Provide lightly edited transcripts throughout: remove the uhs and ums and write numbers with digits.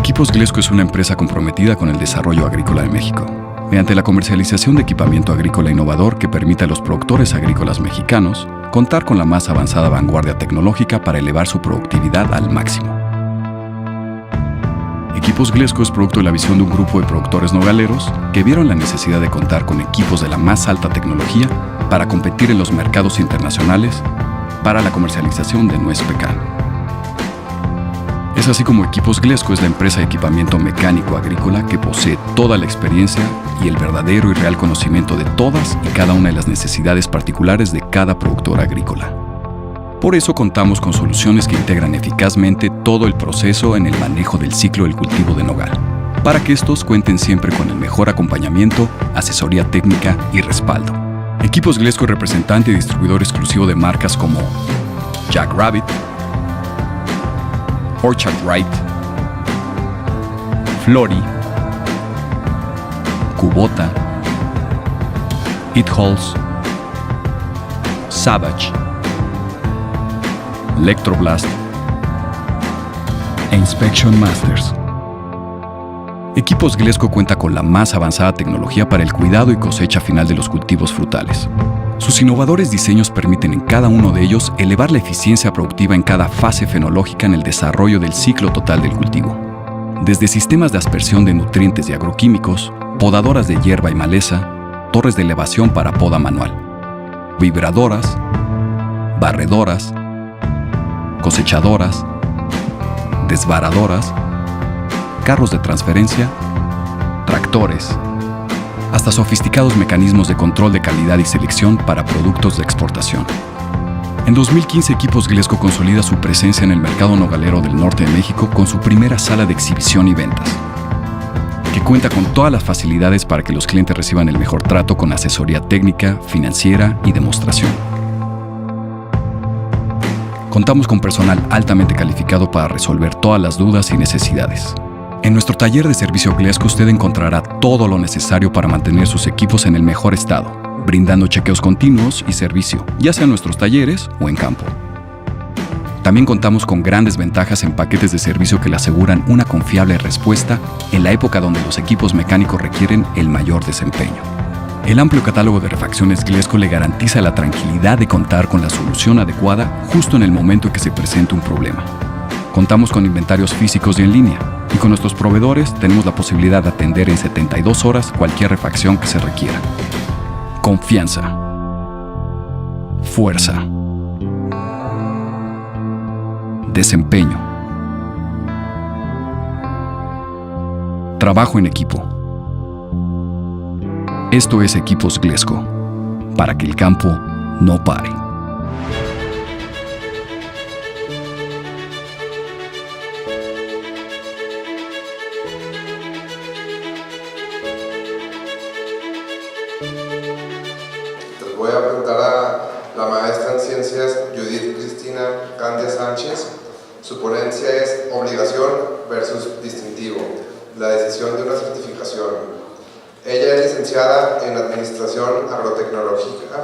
Equipos Glesco es una empresa comprometida con el desarrollo agrícola de México, mediante la comercialización de equipamiento agrícola innovador que permite a los productores agrícolas mexicanos contar con la más avanzada vanguardia tecnológica para elevar su productividad al máximo. Equipos Glesco es producto de la visión de un grupo de productores nogaleros que vieron la necesidad de contar con equipos de la más alta tecnología para competir en los mercados internacionales para la comercialización de nuez pecan. Es así como Equipos Glesco es la empresa de equipamiento mecánico agrícola que posee toda la experiencia y el verdadero y real conocimiento de todas y cada una de las necesidades particulares de cada productor agrícola. Por eso contamos con soluciones que integran eficazmente todo el proceso en el manejo del ciclo del cultivo de nogal, para que estos cuenten siempre con el mejor acompañamiento, asesoría técnica y respaldo. Equipos Glesco es representante y distribuidor exclusivo de marcas como Jack Rabbit, Orchard Right, Flori, Kubota, It Halls, Savage, Electroblast e Inspection Masters. Equipos Glesco cuenta con la más avanzada tecnología para el cuidado y cosecha final de los cultivos frutales. Sus innovadores diseños permiten en cada uno de ellos elevar la eficiencia productiva en cada fase fenológica en el desarrollo del ciclo total del cultivo. Desde sistemas de aspersión de nutrientes y agroquímicos, podadoras de hierba y maleza, torres de elevación para poda manual, vibradoras, barredoras, cosechadoras, desbaradoras, carros de transferencia, tractores, hasta sofisticados mecanismos de control de calidad y selección para productos de exportación. En 2015, Equipos Glesco consolida su presencia en el mercado nogalero del norte de México con su primera sala de exhibición y ventas, que cuenta con todas las facilidades para que los clientes reciban el mejor trato con asesoría técnica, financiera y demostración. Contamos con personal altamente calificado para resolver todas las dudas y necesidades. En nuestro taller de servicio Glesco usted encontrará todo lo necesario para mantener sus equipos en el mejor estado, brindando chequeos continuos y servicio, ya sea en nuestros talleres o en campo. También contamos con grandes ventajas en paquetes de servicio que le aseguran una confiable respuesta en la época donde los equipos mecánicos requieren el mayor desempeño. El amplio catálogo de refacciones Glesco le garantiza la tranquilidad de contar con la solución adecuada justo en el momento en que se presente un problema. Contamos con inventarios físicos y en línea, y con nuestros proveedores tenemos la posibilidad de atender en 72 horas cualquier refacción que se requiera. Confianza. Fuerza. Desempeño. Trabajo en equipo. Esto es Equipos Glesco, para que el campo no pare. Les voy a presentar a la maestra en ciencias Judith Cristina Candia Sánchez. Su ponencia es Obligación versus Distintivo, la decisión de una certificación. Ella es licenciada en Administración Agrotecnológica,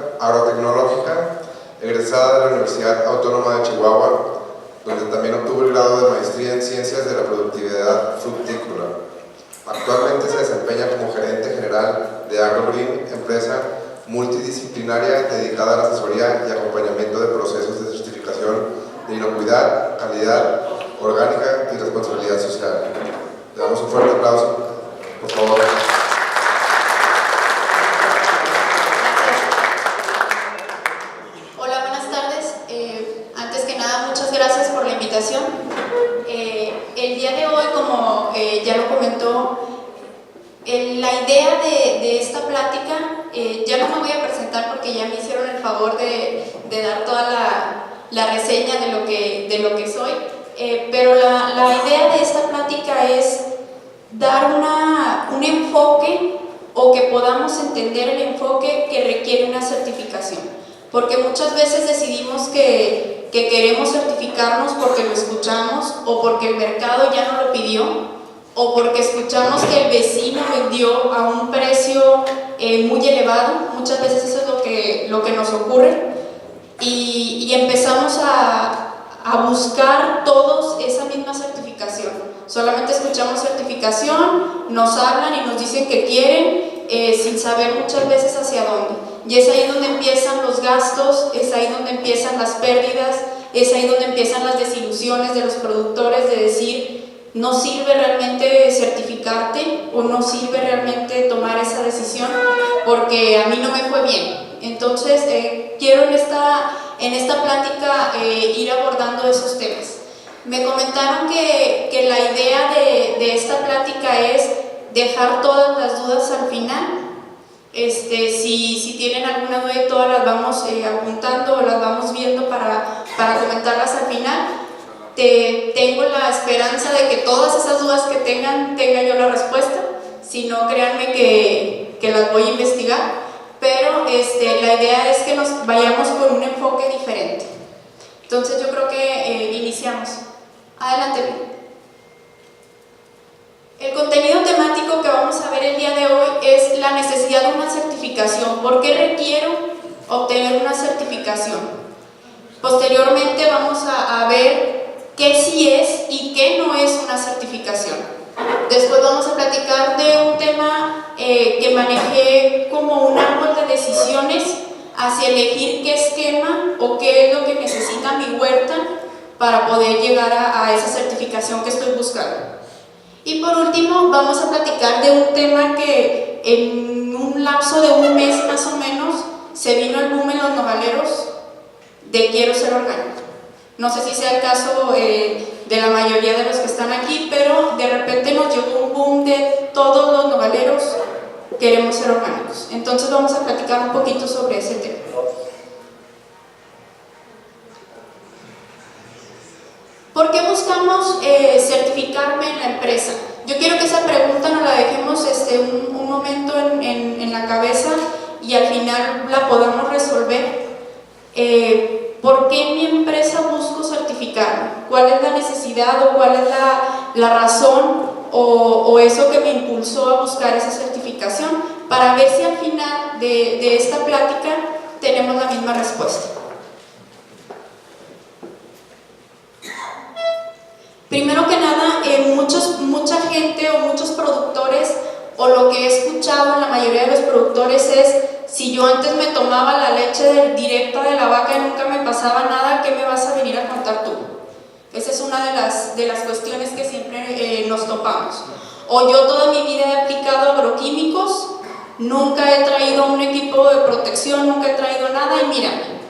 egresada de la Universidad Autónoma de Chihuahua, donde también obtuvo el grado de maestría en Ciencias de la Productividad Fructícola. Actualmente se desempeña como gerente general de AgroGreen, empresa multidisciplinaria dedicada a la asesoría y acompañamiento de procesos de certificación de inocuidad, calidad, orgánica y responsabilidad social. Le damos un fuerte aplauso, por favor. Hola, buenas tardes. Antes que nada, muchas gracias por la invitación. El día de hoy, como ya lo comentó, la idea de esta plática, ya no me voy a presentar porque ya me hicieron el favor de dar toda la reseña de lo que soy, pero la idea de esta plática es dar un enfoque, o que podamos entender el enfoque que requiere una certificación, porque muchas veces decidimos que queremos certificarnos porque lo escuchamos, o porque el mercado ya no lo pidió, o porque escuchamos que el vecino vendió a un precio muy elevado. Muchas veces eso es lo que nos ocurre, y empezamos a buscar todos esa misma certificación. Solamente escuchamos certificación, nos hablan y nos dicen que quieren, sin saber muchas veces hacia dónde. Y es ahí donde empiezan los gastos, es ahí donde empiezan las pérdidas, es ahí donde empiezan las desilusiones de los productores de decir, no sirve realmente certificarte o no sirve realmente tomar esa decisión porque a mí no me fue bien. Entonces, quiero en esta plática ir abordando esos temas. Me comentaron que la idea de esta plática es dejar todas las dudas al final. Si tienen alguna duda y todas las vamos apuntando o las vamos viendo para comentarlas al final. Tengo la esperanza de que todas esas dudas que tenga yo la respuesta. Si no, créanme que las voy a investigar. Pero la idea es que nos vayamos con un enfoque diferente. Entonces yo creo que iniciamos. Adelante. El contenido temático que vamos a ver el día de hoy es la necesidad de una certificación. ¿Por qué requiero obtener una certificación? Posteriormente vamos a ver qué sí es y qué no es una certificación. Después vamos a platicar de un tema que manejé como un árbol de decisiones hacia elegir qué esquema o qué es lo que necesita mi huerta para poder llegar a esa certificación que estoy buscando. Y por último vamos a platicar de un tema que en un lapso de un mes más o menos se vino el boom en los nogaleros de quiero ser orgánico. No sé si sea el caso de la mayoría de los que están aquí, pero de repente nos llegó un boom de todos los nogaleros queremos ser orgánicos. Entonces vamos a platicar un poquito sobre ese tema. ¿Por qué buscamos certificarme en la empresa? Yo quiero que esa pregunta nos la dejemos un momento en la cabeza y al final la podamos resolver. ¿Por qué en mi empresa busco certificarme? ¿Cuál es la necesidad o cuál es la razón o eso que me impulsó a buscar esa certificación? Para ver si al final de esta plática tenemos la misma respuesta. Primero que nada, mucha gente o muchos productores, o lo que he escuchado en la mayoría de los productores es: si yo antes me tomaba la leche directa de la vaca y nunca me pasaba nada, ¿qué me vas a venir a contar tú? Esa es una de las cuestiones que siempre nos topamos. O yo toda mi vida he aplicado agroquímicos, nunca he traído un equipo de protección, nunca he traído nada y mírame,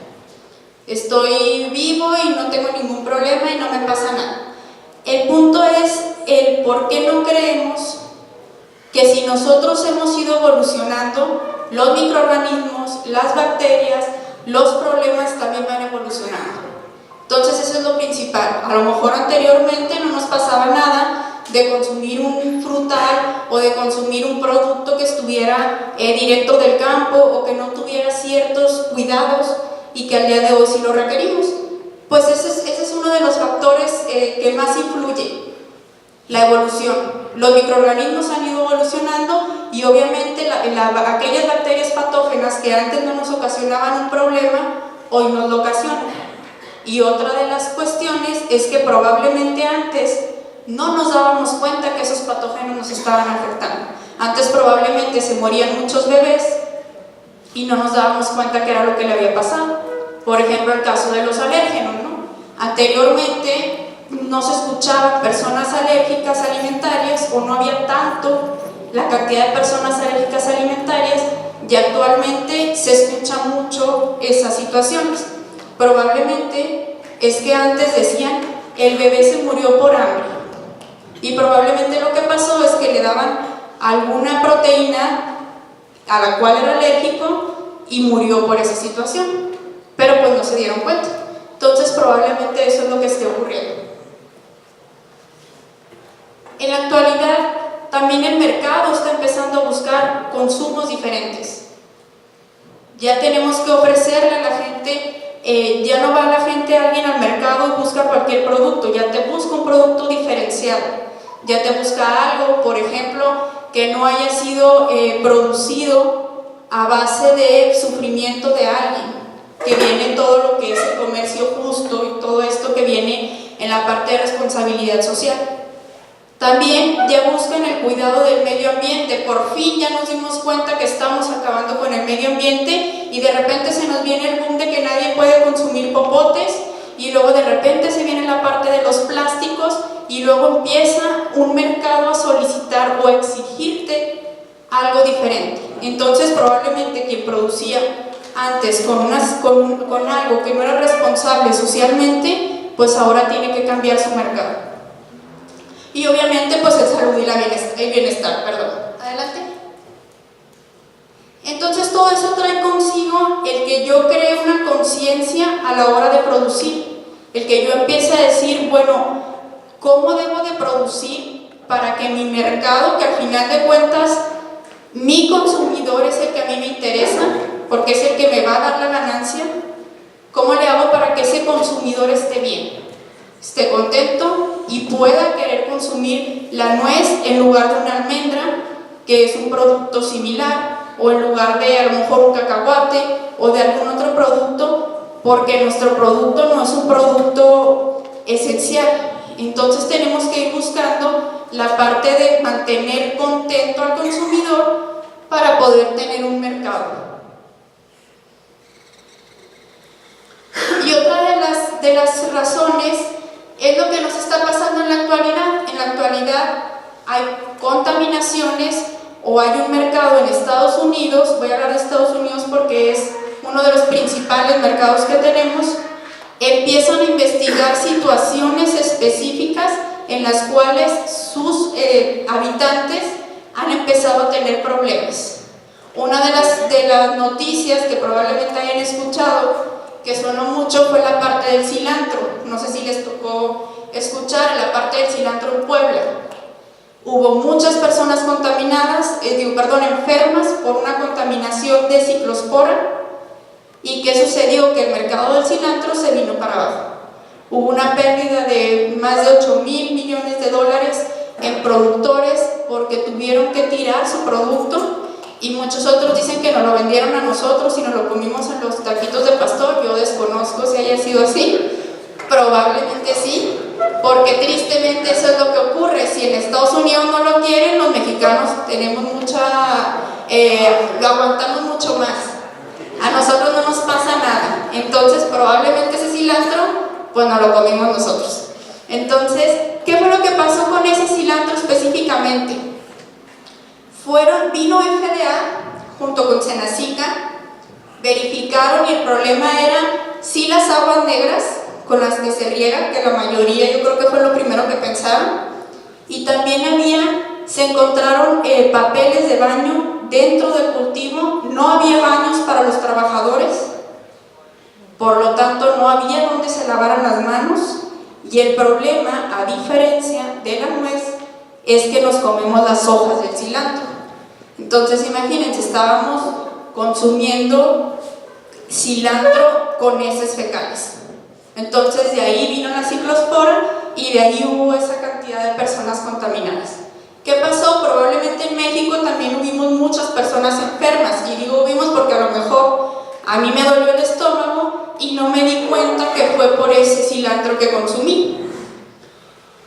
estoy vivo y no tengo ningún problema y no me pasa nada. El punto es el por qué no creemos que si nosotros hemos ido evolucionando, los microorganismos, las bacterias, los problemas también van evolucionando. Entonces eso es lo principal. A lo mejor anteriormente no nos pasaba nada de consumir un frutal o de consumir un producto que estuviera directo del campo o que no tuviera ciertos cuidados y que al día de hoy sí lo requerimos. Pues ese es uno de los factores que más influye, la evolución. Los microorganismos han ido evolucionando y obviamente aquellas bacterias patógenas que antes no nos ocasionaban un problema, hoy nos lo ocasionan. Y otra de las cuestiones es que probablemente antes no nos dábamos cuenta que esos patógenos nos estaban afectando. Antes probablemente se morían muchos bebés y no nos dábamos cuenta que era lo que le había pasado. Por ejemplo, el caso de los alérgenos, ¿no? Anteriormente no se escuchaban personas alérgicas alimentarias o no había tanto la cantidad de personas alérgicas alimentarias y actualmente se escucha mucho esas situaciones. Probablemente es que antes decían el bebé se murió por hambre y probablemente lo que pasó es que le daban alguna proteína a la cual era alérgico y murió por esa situación, pero pues no se dieron cuenta. Entonces probablemente eso es lo que esté ocurriendo. En la actualidad también el mercado está empezando a buscar consumos diferentes. Ya tenemos que ofrecerle a la gente, ya no va la gente, alguien al mercado y busca cualquier producto, ya te busca un producto diferenciado, ya te busca algo, por ejemplo, que no haya sido producido a base de sufrimiento de alguien, que viene todo lo que es el comercio justo y todo esto que viene en la parte de responsabilidad social. También ya buscan el cuidado del medio ambiente. Por fin ya nos dimos cuenta que estamos acabando con el medio ambiente y de repente se nos viene el boom de que nadie puede consumir popotes y luego de repente se viene la parte de los plásticos y luego empieza un mercado a solicitar o a exigirte algo diferente. Entonces probablemente quien producía antes con algo que no era responsable socialmente, pues ahora tiene que cambiar su mercado. Y obviamente pues el salud y el bienestar, perdón. Adelante. Entonces todo eso trae consigo el que yo cree una conciencia a la hora de producir, el que yo empiece a decir, bueno, ¿cómo debo de producir para que mi mercado, que al final de cuentas mi consumidor es el que a mí me interesa, porque es el que me va a dar la ganancia, ¿cómo le hago para que ese consumidor esté bien, esté contento y pueda querer consumir la nuez en lugar de una almendra, que es un producto similar, o en lugar de a lo mejor un cacahuate o de algún otro producto, porque nuestro producto no es un producto esencial? Entonces tenemos que ir buscando la parte de mantener contento al consumidor para poder tener un mercado. Y otra de las razones es lo que nos está pasando en la actualidad. En la actualidad hay contaminaciones o hay un mercado en Estados Unidos, voy a hablar de Estados Unidos porque es uno de los principales mercados que tenemos. Empiezan a investigar situaciones específicas en las cuales sus habitantes han empezado a tener problemas. Una de las noticias que probablemente hayan escuchado, que sonó mucho, fue la parte del cilantro. No sé si les tocó escuchar la parte del cilantro en Puebla. Hubo muchas personas contaminadas, enfermas por una contaminación de ciclospora. ¿Y qué sucedió? Que el mercado del cilantro se vino para abajo. Hubo una pérdida de más de 8,000 millones de dólares en productores porque tuvieron que tirar su producto, y muchos otros dicen que nos lo vendieron a nosotros y nos lo comimos en los taquitos de pastor. Yo desconozco si haya sido así, probablemente sí, porque tristemente eso es lo que ocurre. Si en Estados Unidos no lo quieren, los mexicanos tenemos lo aguantamos mucho más. A nosotros no nos pasa nada, entonces probablemente ese cilantro pues no lo comimos nosotros. Entonces, ¿qué fue lo que pasó con ese cilantro específicamente? Vino FDA junto con Senacica, verificaron, y el problema era sí las aguas negras con las que se riega, que la mayoría yo creo que fue lo primero que pensaron, y también se encontraron papeles de baño dentro del cultivo. No había baños para los trabajadores, por lo tanto no había donde se lavaran las manos, y el problema, a diferencia de la nuez, es que nos comemos las hojas del cilantro. Entonces imagínense, estábamos consumiendo cilantro con heces fecales. Entonces de ahí vino la ciclospora y de ahí hubo esa cantidad de personas contaminadas. ¿Qué pasó? Probablemente en México también hubimos muchas personas enfermas, y digo hubimos porque a lo mejor a mí me dolió el estómago y no me di cuenta que fue por ese cilantro que consumí.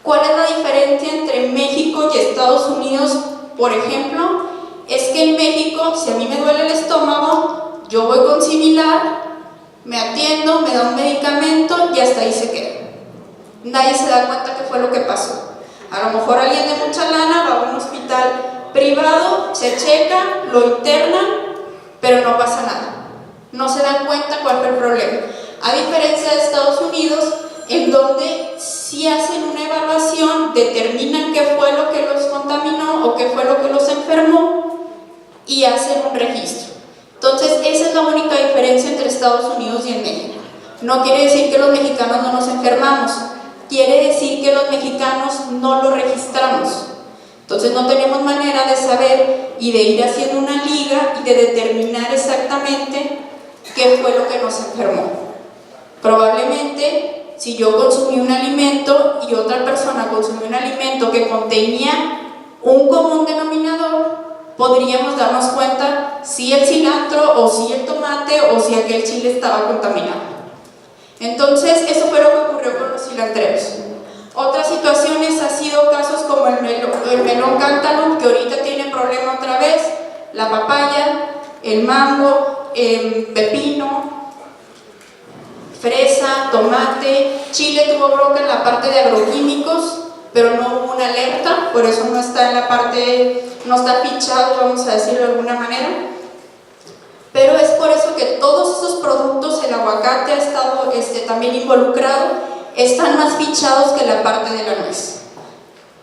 ¿Cuál es la diferencia entre México y Estados Unidos? Por ejemplo, es que en México, si a mí me duele el estómago, yo voy con Similar, me atiendo, me da un medicamento y hasta ahí se queda. Nadie se da cuenta qué fue lo que pasó. A lo mejor alguien de mucha lana va a un hospital privado, se checa, lo internan, pero no pasa nada. No se dan cuenta cuál fue el problema. A diferencia de Estados Unidos, en donde si hacen una evaluación, determinan qué fue lo que los contaminó o qué fue lo que los enfermó y hacen un registro. Entonces esa es la única diferencia entre Estados Unidos y en México. No quiere decir que los mexicanos no nos enfermamos, quiere decir que los mexicanos no lo registramos. Entonces no tenemos manera de saber y de ir haciendo una liga y de determinar exactamente qué fue lo que nos enfermó. Probablemente si yo consumí un alimento y otra persona consumió un alimento que contenía un común denominador, podríamos darnos cuenta si el cilantro o si el tomate o si aquel chile estaba contaminado. Entonces eso fue lo que ocurrió con los cilantreros. Otras situaciones han sido casos como el melón cantaloupe, que ahorita tiene problema otra vez, la papaya, el mango, pepino, fresa, tomate, chile tuvo bronca en la parte de agroquímicos, pero no hubo una alerta, por eso no está en la parte, no está fichado, vamos a decirlo de alguna manera. Pero es por eso que todos esos productos, el aguacate ha estado también involucrado, están más fichados que la parte de la nuez.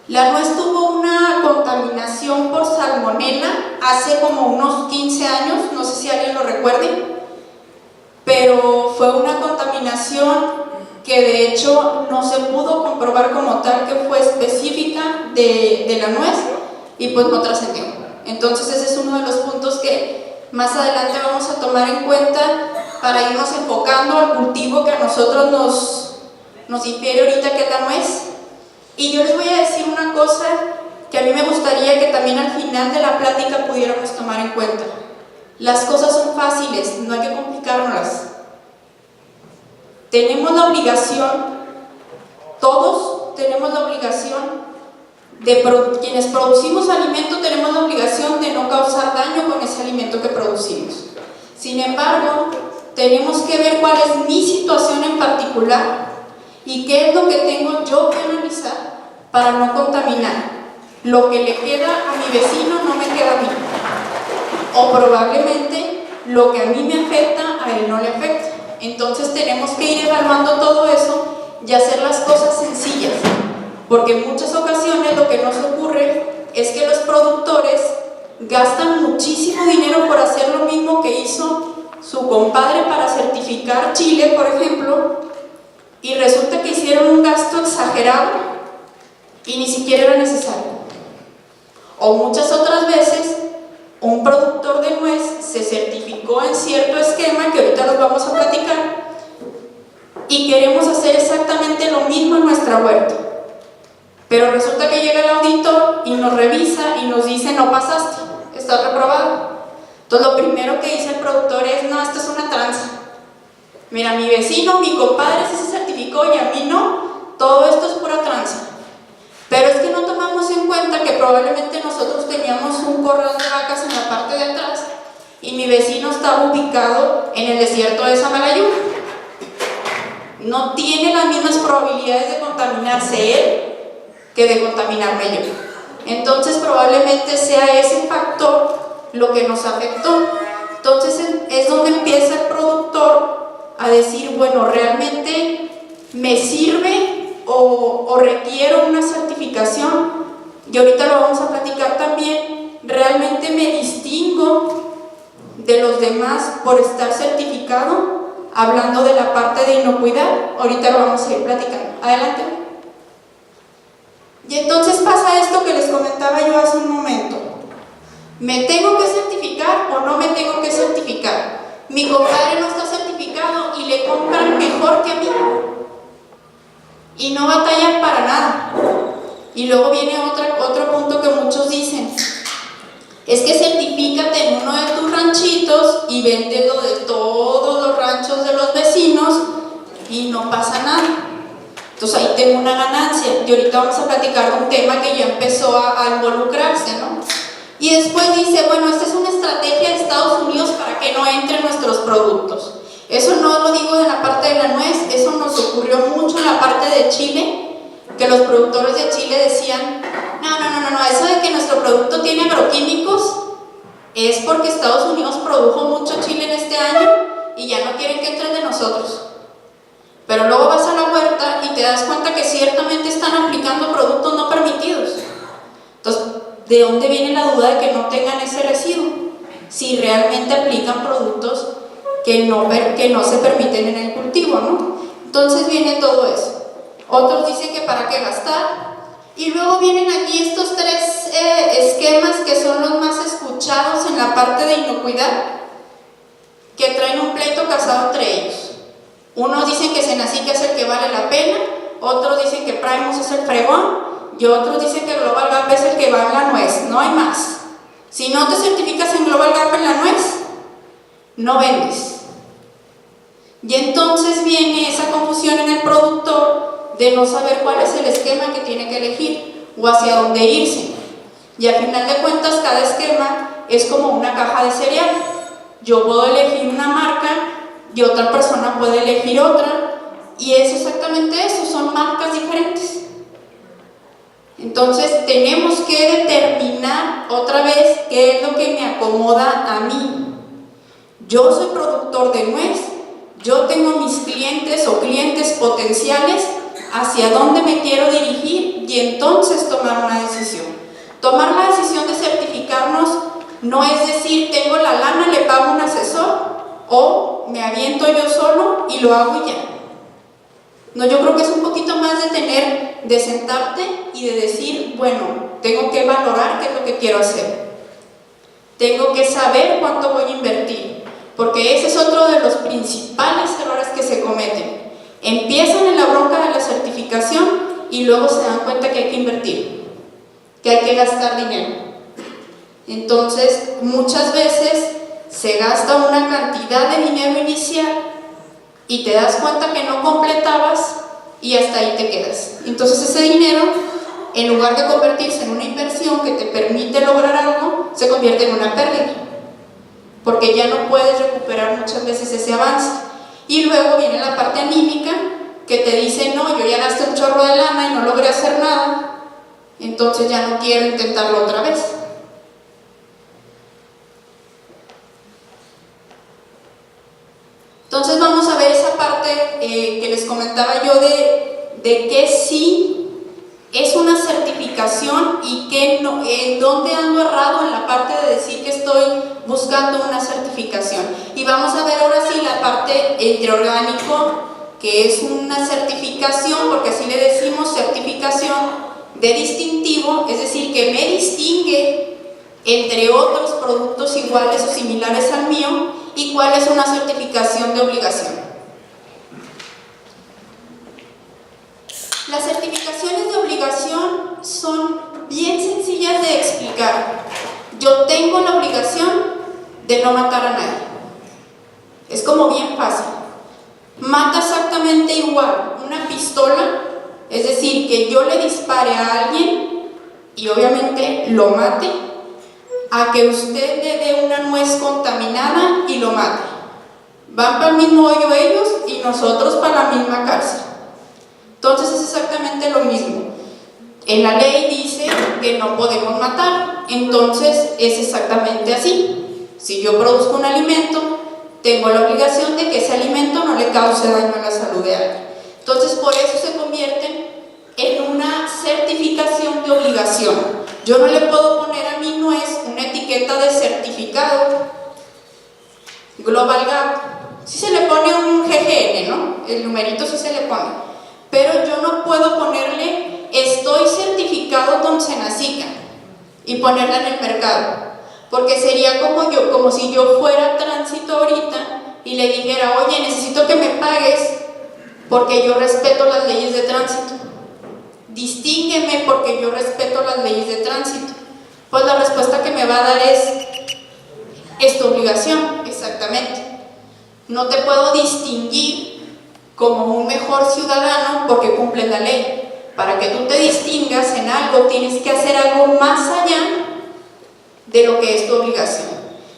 La nuez tuvo una contaminación por salmonela hace como unos 15 años, no sé si alguien lo recuerde, pero fue una contaminación que de hecho no se pudo comprobar como tal que fue específica de la nuez y pues no trascendió. Entonces ese es uno de los puntos que más adelante vamos a tomar en cuenta para irnos enfocando al cultivo que a nosotros nos infiere ahorita, que es la nuez. Y yo les voy a decir una cosa que a mí me gustaría que también al final de la plática pudiéramos tomar en cuenta. Las cosas son fáciles, no hay que complicárnoslas. Tenemos la obligación, todos tenemos la obligación quienes producimos alimento tenemos la obligación de no causar daño con ese alimento que producimos. Sin embargo, tenemos que ver cuál es mi situación en particular y qué es lo que tengo yo que analizar para no contaminar. Lo que le queda a mi vecino no me queda a mí. O probablemente lo que a mí me afecta, a él no le afecta. Entonces tenemos que ir evaluando todo eso y hacer las cosas sencillas. Porque en muchas ocasiones lo que nos ocurre es que los productores gastan muchísimo dinero por hacer lo mismo que hizo su compadre para certificar chile, por ejemplo, y resulta que hicieron un gasto exagerado y ni siquiera era necesario. O muchas otras veces un productor de nuez se certificó en cierto esquema que ahorita los vamos a platicar y queremos hacer exactamente lo mismo en nuestra huerta. Pero resulta que llega el auditor y nos revisa y nos dice: no pasaste, estás reprobado. Entonces lo primero que dice el productor es: no, esto es una tranza. Mira, mi vecino, mi compadre sí se certificó y a mí no, todo esto es pura tranza. Pero es que no tomamos en cuenta que probablemente nosotros teníamos un corral de vacas en la parte de atrás y mi vecino estaba ubicado en el desierto de Samalayuca. No tiene las mismas probabilidades de contaminarse él que de contaminarme yo. Entonces probablemente sea ese factor lo que nos afectó. Entonces es donde empieza el productor a decir: bueno, ¿realmente me sirve o requiero una certificación? Y ahorita lo vamos a platicar también. ¿Realmente me distingo de los demás por estar certificado? Hablando de la parte de inocuidad, ahorita lo vamos a ir platicando. Adelante. Y entonces pasa esto que les comentaba yo hace un momento. ¿Me tengo que certificar o no me tengo que certificar? Mi compadre no está certificado y le compran mejor que a mí y no batallan para nada. Y luego viene otro punto que muchos dicen: es que certifícate en uno de tus ranchitos y véndelo de todos los ranchos de los vecinos y no pasa nada. Entonces ahí tengo una ganancia. Y ahorita vamos a platicar de un tema que ya empezó a involucrarse, ¿no? Y después dice: bueno, esta es una estrategia de Estados Unidos para que no entren nuestros productos. Eso no lo digo de la parte de la nuez, eso nos ocurrió mucho en la parte de Chile, que los productores de Chile decían: no, eso de que nuestro producto tiene agroquímicos es porque Estados Unidos produjo mucho chile en este año y ya no quieren que entren de nosotros. Pero luego vas a la huerta y te das cuenta que ciertamente están aplicando productos no permitidos. Entonces, ¿de dónde viene la duda de que no tengan ese residuo? Si realmente aplican productos que no se permiten en el cultivo, ¿no? Entonces viene todo eso. Otros dicen que para qué gastar. Y luego vienen aquí estos tres esquemas que son los más escuchados en la parte de inocuidad, que traen un pleito casado entre ellos. Unos dicen que Senacica es el que vale la pena, otros dicen que Primus es el fregón y otros dicen que Global Gap es el que va en la nuez. No hay más. Si no te certificas en Global Gap en la nuez, no vendes. Y entonces viene esa confusión en el productor de no saber cuál es el esquema que tiene que elegir o hacia dónde irse. Y al final de cuentas, cada esquema es como una caja de cereal. Yo puedo elegir una marca y otra persona puede elegir otra, y es exactamente eso, son marcas diferentes. Entonces tenemos que determinar otra vez qué es lo que me acomoda a mí. Yo soy productor de nuez, yo tengo mis clientes o clientes potenciales, hacia dónde me quiero dirigir y entonces tomar una decisión. Tomar la decisión de certificarnos no es decir, tengo la lana, le pago un asesor, o me aviento yo solo y lo hago y ya. No, yo creo que es un poquito más de sentarte y de decir, bueno, tengo que valorar qué es lo que quiero hacer. Tengo que saber cuánto voy a invertir, porque ese es otro de los principales errores que se cometen. Empiezan en la bronca de la certificación y luego se dan cuenta que hay que invertir, que hay que gastar dinero. Entonces, muchas veces se gasta una cantidad de dinero inicial y te das cuenta que no completabas y hasta ahí te quedas. Entonces ese dinero, en lugar de convertirse en una inversión que te permite lograr algo, se convierte en una pérdida, porque ya no puedes recuperar muchas veces ese avance. Y luego viene la parte anímica que te dice, no, yo ya gasté un chorro de lana y no logré hacer nada, entonces ya no quiero intentarlo otra vez. Entonces vamos a ver esa parte que les comentaba yo de que sí es una certificación y que no, dónde ando errado en la parte de decir que estoy buscando una certificación. Y vamos a ver ahora sí la parte entre orgánico, que es una certificación, porque así le decimos, certificación de distintivo, es decir, que me distingue entre otros productos iguales o similares al mío. ¿Y cuál es una certificación de obligación? Las certificaciones de obligación son bien sencillas de explicar. Yo tengo la obligación de no matar a nadie. Es como bien fácil. Mata exactamente igual una pistola, es decir, que yo le dispare a alguien y obviamente lo mate, a que usted le dé una nuez contaminada y lo mate. Van para el mismo hoyo ellos y nosotros para la misma cárcel. Entonces es exactamente lo mismo. En la ley dice que no podemos matar, entonces es exactamente así. Si yo produzco un alimento, tengo la obligación de que ese alimento no le cause daño a la salud de alguien. Entonces por eso se convierten en una certificación de obligación. Yo no le puedo poner a mi nuez una etiqueta de certificado Global Gap. Sí se le pone un GGN, ¿no? El numerito sí se le pone. Pero yo no puedo ponerle estoy certificado con Senacica y ponerla en el mercado, porque sería como si yo fuera a tránsito ahorita y le dijera, oye, necesito que me pagues porque yo respeto las leyes de tránsito. Distíngueme porque yo respeto las leyes de tránsito. Pues la respuesta que me va a dar es tu obligación, exactamente. No te puedo distinguir como un mejor ciudadano porque cumples la ley. Para que tú te distingas en algo, tienes que hacer algo más allá de lo que es tu obligación.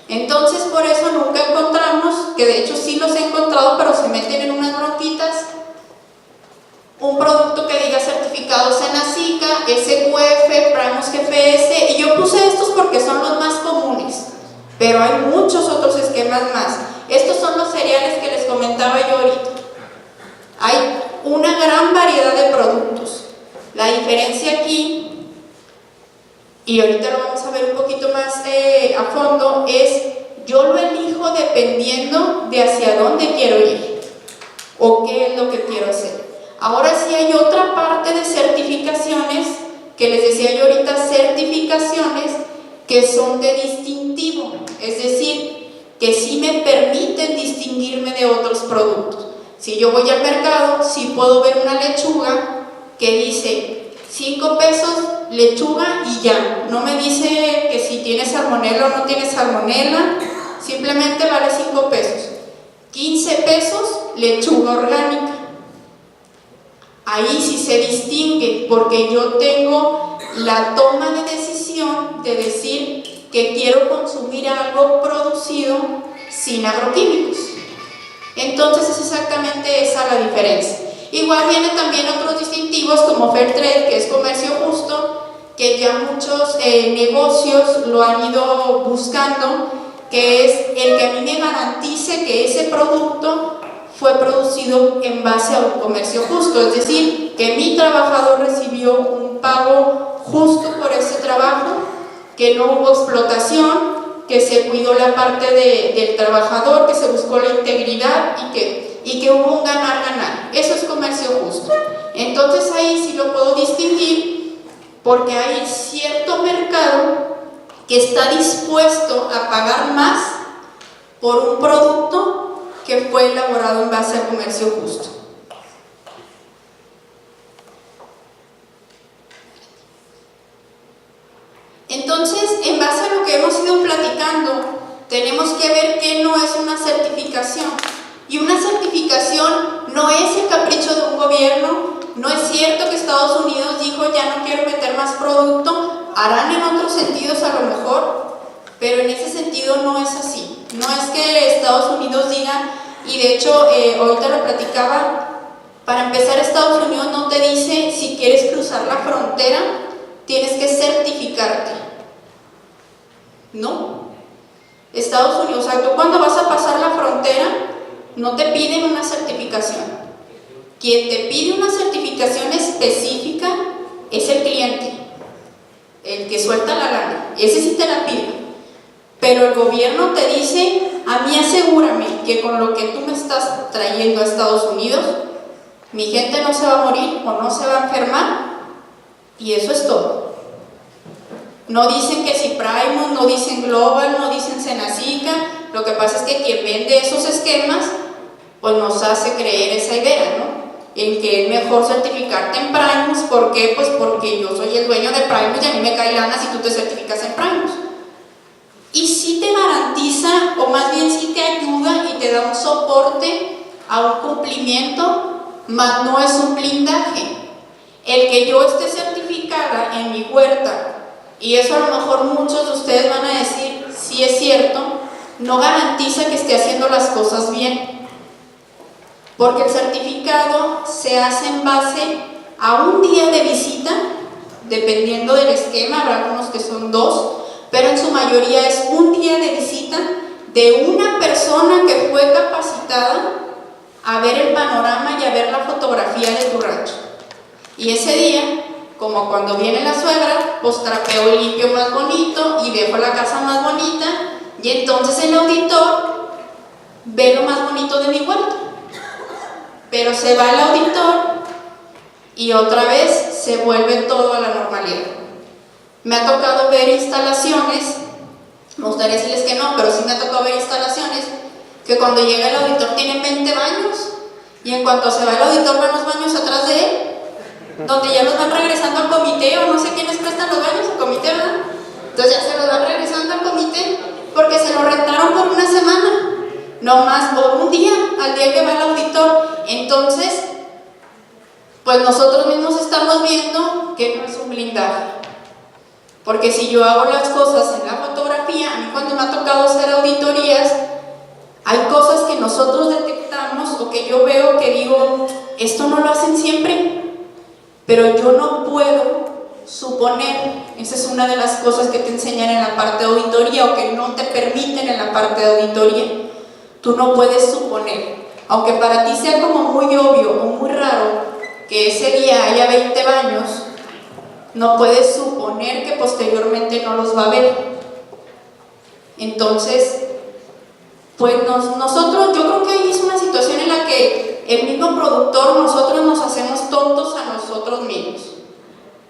Entonces, por eso nunca encontramos, que de hecho sí los he encontrado, pero se meten en unas bronquitas, un producto que diga certificado Senacica, SQF, Primus GFS, y yo puse estos porque son los más comunes, pero hay muchos otros esquemas más. Estos son los cereales que les comentaba yo ahorita. Hay una gran variedad de productos. La diferencia aquí, y ahorita lo vamos a ver un poquito más a fondo, es yo lo elijo dependiendo de hacia dónde quiero ir o qué es lo que quiero hacer. Ahora sí hay otra parte de certificaciones, que les decía yo ahorita, certificaciones que son de distintivo, es decir, que sí me permiten distinguirme de otros productos. Si yo voy al mercado, sí puedo ver una lechuga que dice 5 pesos lechuga y ya, no me dice que si tiene salmonela o no tiene salmonela, simplemente vale 5 pesos. 15 pesos lechuga orgánica. ahí sí se distingue, porque yo tengo la toma de decisión de decir que quiero consumir algo producido sin agroquímicos. Entonces es exactamente esa la diferencia. Igual vienen también otros distintivos como Fair Trade, que es comercio justo, que ya muchos negocios lo han ido buscando, que es el que a mí me garantice que ese producto fue producido en base a un comercio justo, es decir, que mi trabajador recibió un pago justo por ese trabajo, que no hubo explotación, que se cuidó la parte del trabajador, que se buscó la integridad y que hubo un ganar-ganar. Eso es comercio justo. Entonces ahí sí lo puedo distinguir, porque hay cierto mercado que está dispuesto a pagar más por un producto que fue elaborado en base a comercio justo. Entonces, en base a lo que hemos ido platicando, tenemos que ver que no es una certificación. Y una certificación no es el capricho de un gobierno. No es cierto que Estados Unidos dijo ya no quiero meter más producto. Harán en otros sentidos a lo mejor, pero en ese sentido no es así. No es que Estados Unidos diga, y de hecho ahorita lo platicaba, para empezar Estados Unidos no te dice si quieres cruzar la frontera tienes que certificarte. No. Estados Unidos, o sea, tú cuando vas a pasar la frontera no te piden una certificación. Quien te pide una certificación específica es el cliente, el que suelta la lana, ese sí te la pide. Pero el gobierno te dice, a mí asegúrame que con lo que tú me estás trayendo a Estados Unidos, mi gente no se va a morir o no se va a enfermar, y eso es todo. No dicen que si Primus, no dicen Global, no dicen Senacica. Lo que pasa es que quien vende esos esquemas, pues nos hace creer esa idea, ¿no? En que es mejor certificarte en Primus. ¿Por qué? Pues porque yo soy el dueño de Primus y a mí me cae lana si tú te certificas en Primus. Y sí te garantiza, o más bien sí te ayuda y te da un soporte a un cumplimiento, mas no es un blindaje. El que yo esté certificada en mi huerta, y eso a lo mejor muchos de ustedes van a decir, sí es cierto, no garantiza que esté haciendo las cosas bien. Porque el certificado se hace en base a un día de visita, dependiendo del esquema, habrá algunos que son 2, pero en su mayoría es un día de visita de una persona que fue capacitada a ver el panorama y a ver la fotografía de tu rancho. Y ese día, como cuando viene la suegra, pues trapeo y limpio más bonito y dejo la casa más bonita, y entonces el auditor ve lo más bonito de mi huerto. Pero se va el auditor y otra vez se vuelve todo a la normalidad. Me ha tocado ver instalaciones, me gustaría decirles que no, pero sí me ha tocado ver instalaciones que cuando llega el auditor tienen 20 baños, y en cuanto se va el auditor van los baños atrás de él, donde ya los van regresando al comité, o no sé quiénes prestan los baños al comité, ¿verdad? Entonces ya se los van regresando al comité porque se lo rentaron por una semana, no más por un día, al día que va el auditor. Entonces, pues nosotros mismos estamos viendo que no es un blindaje, porque si yo hago las cosas en la fotografía, a mí cuando me ha tocado hacer auditorías, hay cosas que nosotros detectamos o que yo veo que digo, esto no lo hacen siempre, pero yo no puedo suponer. Esa es una de las cosas que te enseñan en la parte de auditoría, o que no te permiten en la parte de auditoría. Tú no puedes suponer, aunque para ti sea como muy obvio o muy raro que ese día haya 20 baños, no puedes suponer que posteriormente no los va a ver. Entonces, pues nosotros, yo creo que ahí es una situación en la que el mismo productor, nosotros nos hacemos tontos a nosotros mismos,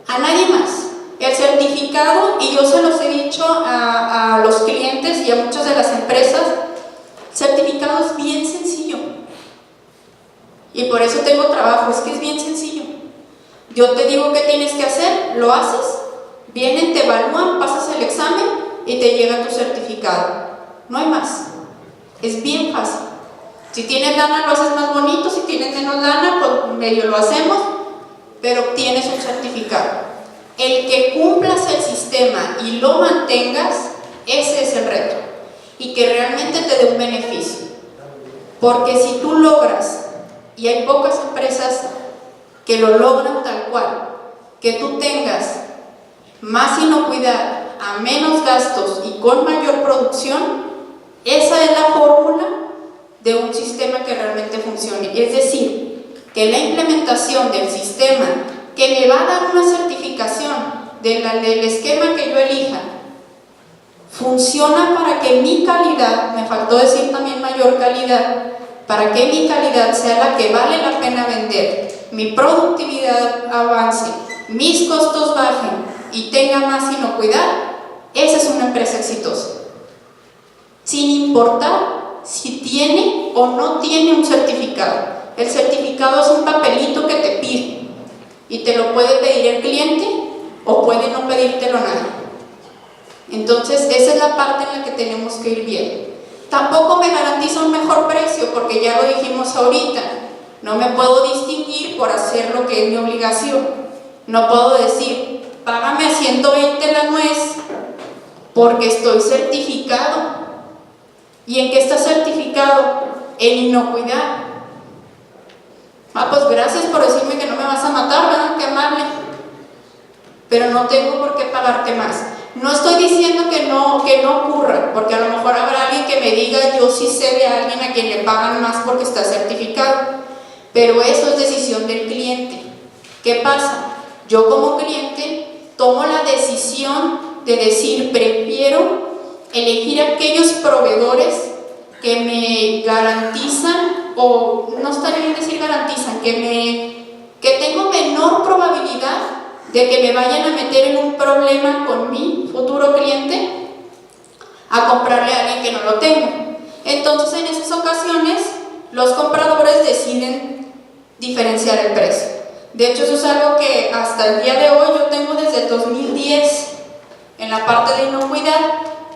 a nadie más. El certificado, y yo se los he dicho a los clientes y a muchas de las empresas, certificado es bien sencillo, y por eso tengo trabajo, es que es bien sencillo. Yo te digo qué tienes que hacer, lo haces, vienen, te evalúan, pasas el examen y te llega tu certificado. No hay más, es bien fácil. Si tienes lana lo haces más bonito, si tienes menos lana pues medio lo hacemos, pero obtienes un certificado. El que cumplas el sistema y lo mantengas, ese es el reto, y que realmente te dé un beneficio. Porque si tú logras, y hay pocas empresas que lo logran tal cual, que tú tengas más inocuidad, a menos gastos y con mayor producción, esa es la fórmula de un sistema que realmente funcione. Es decir, que la implementación del sistema que me va a dar una certificación del esquema que yo elija funciona para que mi calidad, me faltó decir también mayor calidad, para que mi calidad sea la que vale la pena vender, mi productividad avance, mis costos bajen y tenga más inocuidad, esa es una empresa exitosa. Sin importar si tiene o no tiene un certificado. El certificado es un papelito que te pide y te lo puede pedir el cliente o puede no pedírtelo nadie. Entonces esa es la parte en la que tenemos que ir viendo. Tampoco me garantiza un mejor precio porque ya lo dijimos ahorita, no me puedo distinguir por hacer lo que es mi obligación. No puedo decir, págame a 120 la nuez porque estoy certificado. ¿Y en qué está certificado? En inocuidad. Pues gracias por decirme que no me vas a matar, ¿verdad? Qué amable. Pero no tengo por qué pagarte más. No estoy diciendo que no ocurra, porque a lo mejor habrá alguien que me diga, yo sí sé de alguien a quien le pagan más porque está certificado. Pero eso es decisión del cliente. ¿Qué pasa? Yo como cliente tomo la decisión de decir, prefiero elegir aquellos proveedores que me garantizan, o no estaría bien decir garantizan, que tengo menor probabilidad de que me vayan a meter en un problema con mi futuro cliente a comprarle a alguien que no lo tenga. Entonces en esas ocasiones los compradores deciden diferenciar el precio. De hecho eso es algo que hasta el día de hoy yo tengo desde el 2010 en la parte de inocuidad,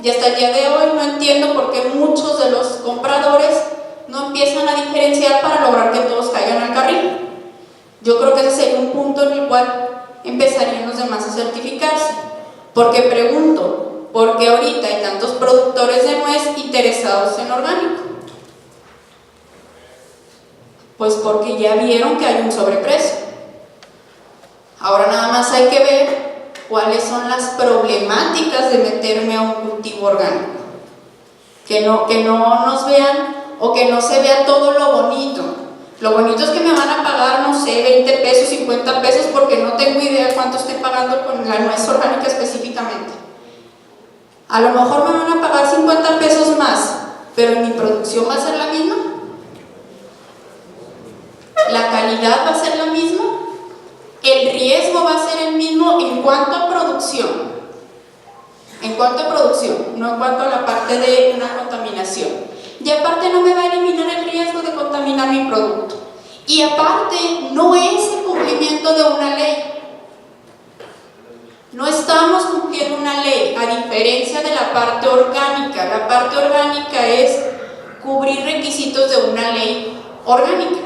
y hasta el día de hoy no entiendo por qué muchos de los compradores no empiezan a diferenciar para lograr que todos caigan al carril. Yo creo que ese sería un punto en el cual empezarían los demás a certificarse. Porque pregunto, ¿por qué ahorita hay tantos productores de nuez interesados en orgánico? Pues porque ya vieron que hay un sobreprecio. Ahora nada más hay que ver cuáles son las problemáticas de meterme a un cultivo orgánico. Que no nos vean, o que no se vea todo lo bonito. Lo bonito es que me van a pagar, no sé, 20 pesos, 50 pesos, porque no tengo idea cuánto estoy pagando con la nuez orgánica específicamente. A lo mejor me van a pagar 50 pesos más, pero mi producción va a ser la misma. La calidad va a ser la misma. El riesgo va a ser el mismo en cuanto a producción. En cuanto a producción, no en cuanto a la parte de una contaminación. Y aparte no me va a eliminar el riesgo de contaminar mi producto. Y aparte no es el cumplimiento de una ley. No estamos cumpliendo una ley, a diferencia de la parte orgánica. La parte orgánica es cubrir requisitos de una ley orgánica.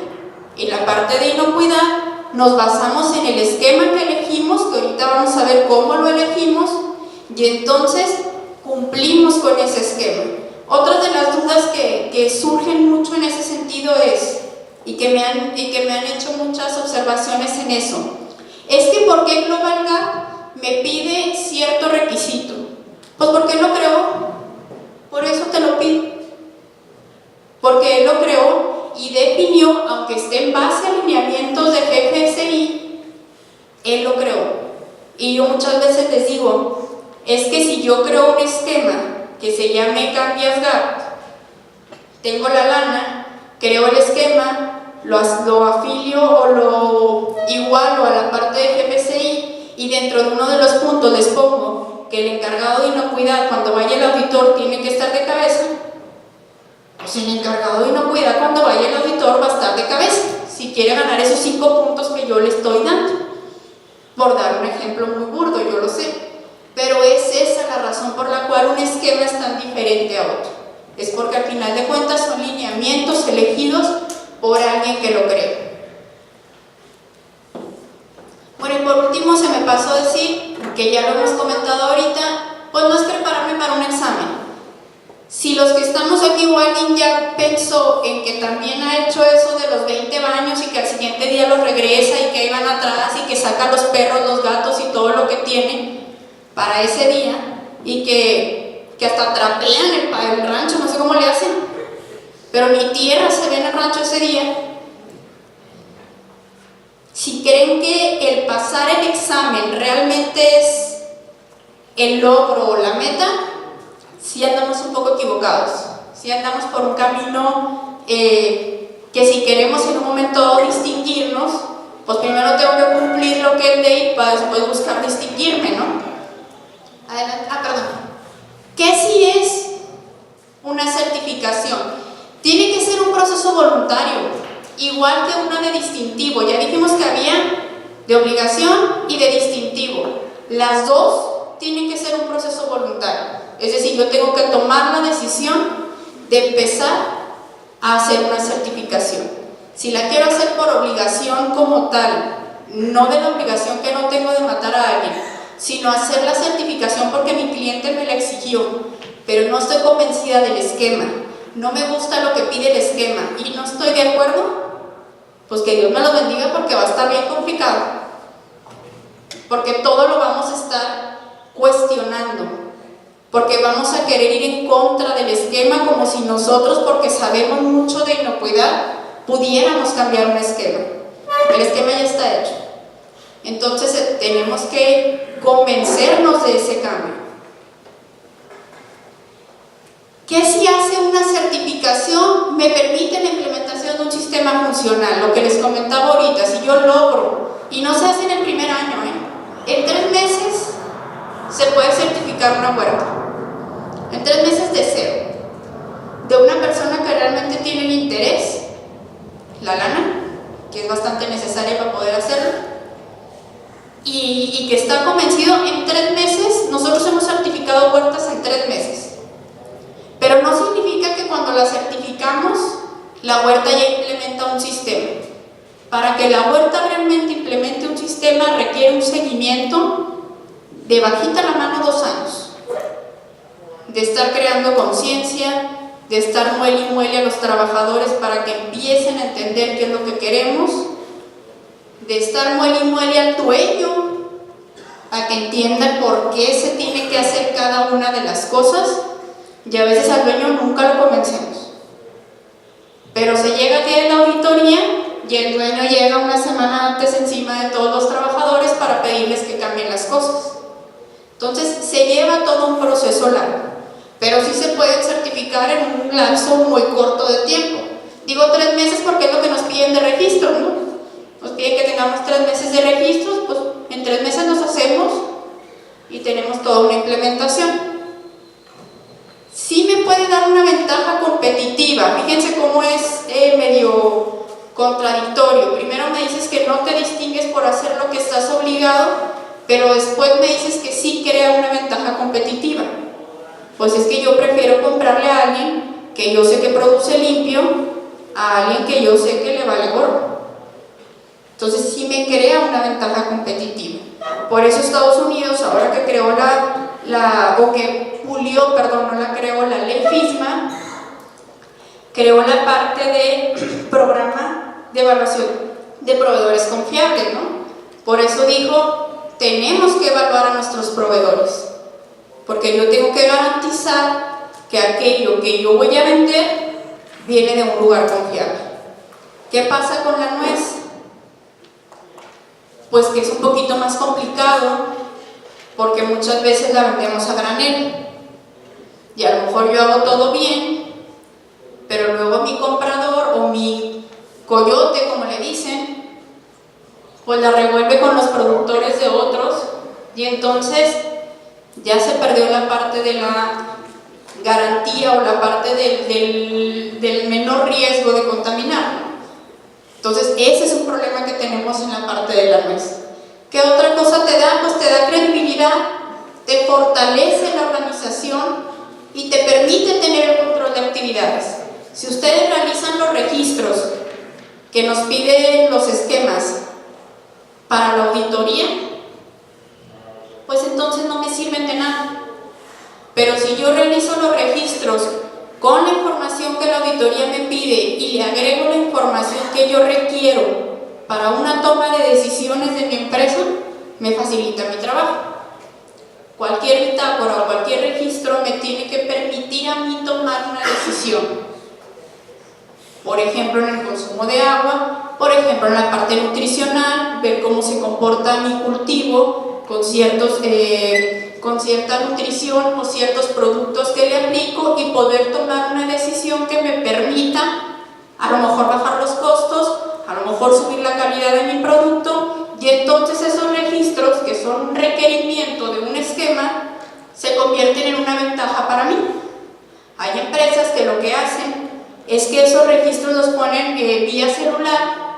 Y la parte de inocuidad nos basamos en el esquema que elegimos, que ahorita vamos a ver cómo lo elegimos, y entonces cumplimos con ese esquema. Otras de las dudas que surgen mucho en ese sentido es, y que me han hecho muchas observaciones en eso, es que ¿por qué Global Gap me pide cierto requisito? Pues porque él lo creó, por eso te lo pide. Porque él lo creó y definió, aunque esté en base a lineamientos de GFSI, él lo creó. Y yo muchas veces les digo, es que si yo creo un esquema que se llame Cambias Gap, tengo la lana, creo el esquema, lo afilio o lo igualo a la parte de GFSI, y dentro de uno de los puntos les pongo que el encargado de inocuidad cuando vaya el auditor tiene que estar de cabeza, pues el encargado de inocuidad cuando vaya el auditor va a estar de cabeza si quiere ganar esos 5 puntos que yo le estoy dando, por dar un ejemplo muy burdo, yo lo sé, pero es esa la razón por la cual un esquema es tan diferente a otro. Es porque al final de cuentas son lineamientos elegidos por alguien que lo cree. último se me pasó a decir, que ya lo hemos comentado ahorita, pues no es prepararme para un examen. Si los que estamos aquí o alguien ya pensó en que también ha hecho eso de los 20 baños y que al siguiente día los regresa y que ahí van atrás y que saca los perros, los gatos y todo lo que tiene para ese día y que hasta trapean el rancho, no sé cómo le hacen, pero ni tierra se ve en el rancho ese día. Si creen que el pasar el examen realmente es el logro o la meta, sí andamos un poco equivocados, sí andamos por un camino que si queremos en un momento distinguirnos, pues primero tengo que cumplir lo que es ley para después buscar distinguirme, ¿no? Adelante. Perdón. ¿Qué sí es una certificación? Tiene que ser un proceso voluntario, igual que una de distintivo. Ya dijimos que había de obligación y de distintivo. Las dos tienen que ser un proceso voluntario. Es decir, yo tengo que tomar la decisión de empezar a hacer una certificación. Si la quiero hacer por obligación como tal, no de la obligación que no tengo de matar a alguien, sino hacer la certificación porque mi cliente me la exigió, pero no estoy convencida del esquema, no me gusta lo que pide el esquema y no estoy de acuerdo, pues que Dios me lo bendiga porque va a estar bien complicado, porque todo lo vamos a estar cuestionando. Porque vamos a querer ir en contra del esquema como si nosotros, porque sabemos mucho de inocuidad, pudiéramos cambiar un esquema. El esquema ya está hecho. Entonces tenemos que convencernos de ese cambio. ¿Qué si hace una certificación? Me permite la implementación de un sistema funcional, lo que les comentaba ahorita. Si yo logro, y no se hace en el primer año, en 3 meses se puede certificar una huerta. En 3 meses de cero. De una persona que realmente tiene el interés, la lana, que es bastante necesaria para poder hacerlo, y que está convencido. En 3 meses, nosotros hemos certificado huertas en 3 meses. Pero no significa que cuando la certificamos, la huerta ya implementa un sistema. Para que la huerta realmente implemente un sistema requiere un seguimiento de bajita la mano 2 años, de estar creando conciencia, de estar muele y muele a los trabajadores para que empiecen a entender qué es lo que queremos, de estar muele y muele al dueño a que entienda por qué se tiene que hacer cada una de las cosas, y a veces al dueño nunca lo convencemos, pero se llega aquí a la auditoría y el dueño llega una semana antes encima de todos los trabajadores para pedirles que cambien las cosas. Entonces se lleva todo un proceso largo, pero sí se pueden certificar en un lapso muy corto de tiempo. Digo 3 meses porque es lo que nos piden de registro, ¿no? Nos piden que tengamos 3 meses de registros, pues en 3 meses nos hacemos y tenemos toda una implementación. Sí me puede dar una ventaja competitiva. Fíjense cómo es medio contradictorio. Primero me dices que no te distingues por hacer lo que estás obligado, pero después me dices que sí crea una ventaja competitiva. Pues es que yo prefiero comprarle a alguien que yo sé que produce limpio a alguien que yo sé que le vale gorro. Entonces sí me crea una ventaja competitiva. Por eso Estados Unidos, ahora que creó la ley FISMA, creó la parte de programa de evaluación de proveedores confiables, ¿no? Por eso dijo, tenemos que evaluar a nuestros proveedores, porque yo tengo que garantizar que aquello que yo voy a vender viene de un lugar confiable. ¿Qué pasa con la nuez? Pues que es un poquito más complicado, porque muchas veces la vendemos a granel y a lo mejor yo hago todo bien, pero luego mi comprador o mi coyote, como le dicen, pues la revuelve con los productores de otros y entonces ya se perdió la parte de la garantía o la parte del menor riesgo de contaminar. Entonces ese es un problema que tenemos en la parte de la nuez. ¿Qué otra cosa te da? Pues te da credibilidad, te fortalece la organización y te permite tener el control de actividades. Si ustedes realizan los registros que nos piden los esquemas para la auditoría, yo realizo los registros con la información que la auditoría me pide y le agrego la información que yo requiero para una toma de decisiones de mi empresa, me facilita mi trabajo. Cualquier bitácora o cualquier registro me tiene que permitir a mí tomar una decisión. Por ejemplo, en el consumo de agua, por ejemplo, en la parte nutricional, ver cómo se comporta mi cultivo con cierta nutrición o ciertos productos que le aplico y poder tomar una decisión que me permita a lo mejor bajar los costos, a lo mejor subir la calidad de mi producto, y entonces esos registros, que son un requerimiento de un esquema, se convierten en una ventaja para mí. Hay empresas que lo que hacen es que esos registros los ponen vía celular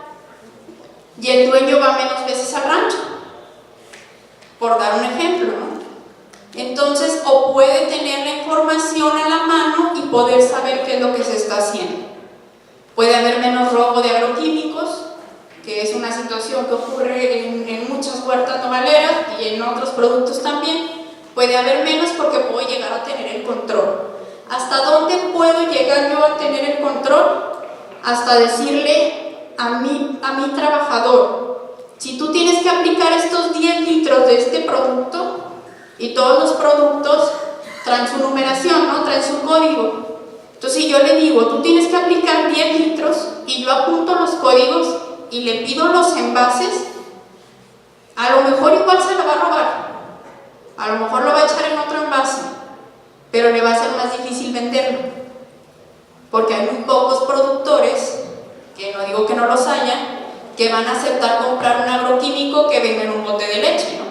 y el dueño va menos veces al rancho, por dar un ejemplo, ¿no? Entonces, o puede tener la información a la mano y poder saber qué es lo que se está haciendo. Puede haber menos robo de agroquímicos, que es una situación que ocurre en muchas huertas nogaleras y en otros productos también. Puede haber menos porque puedo llegar a tener el control. ¿Hasta dónde puedo llegar yo a tener el control? Hasta decirle a mi trabajador, si tú tienes que aplicar estos 10 litros de este producto, y todos los productos traen su numeración, ¿no? Traen su código. Entonces, si yo le digo, tú tienes que aplicar 10 litros y yo apunto los códigos y le pido los envases, a lo mejor igual se la va a robar, a lo mejor lo va a echar en otro envase, pero le va a ser más difícil venderlo, porque hay muy pocos productores, que no digo que no los haya, que van a aceptar comprar un agroquímico que venga en un bote de leche, ¿no?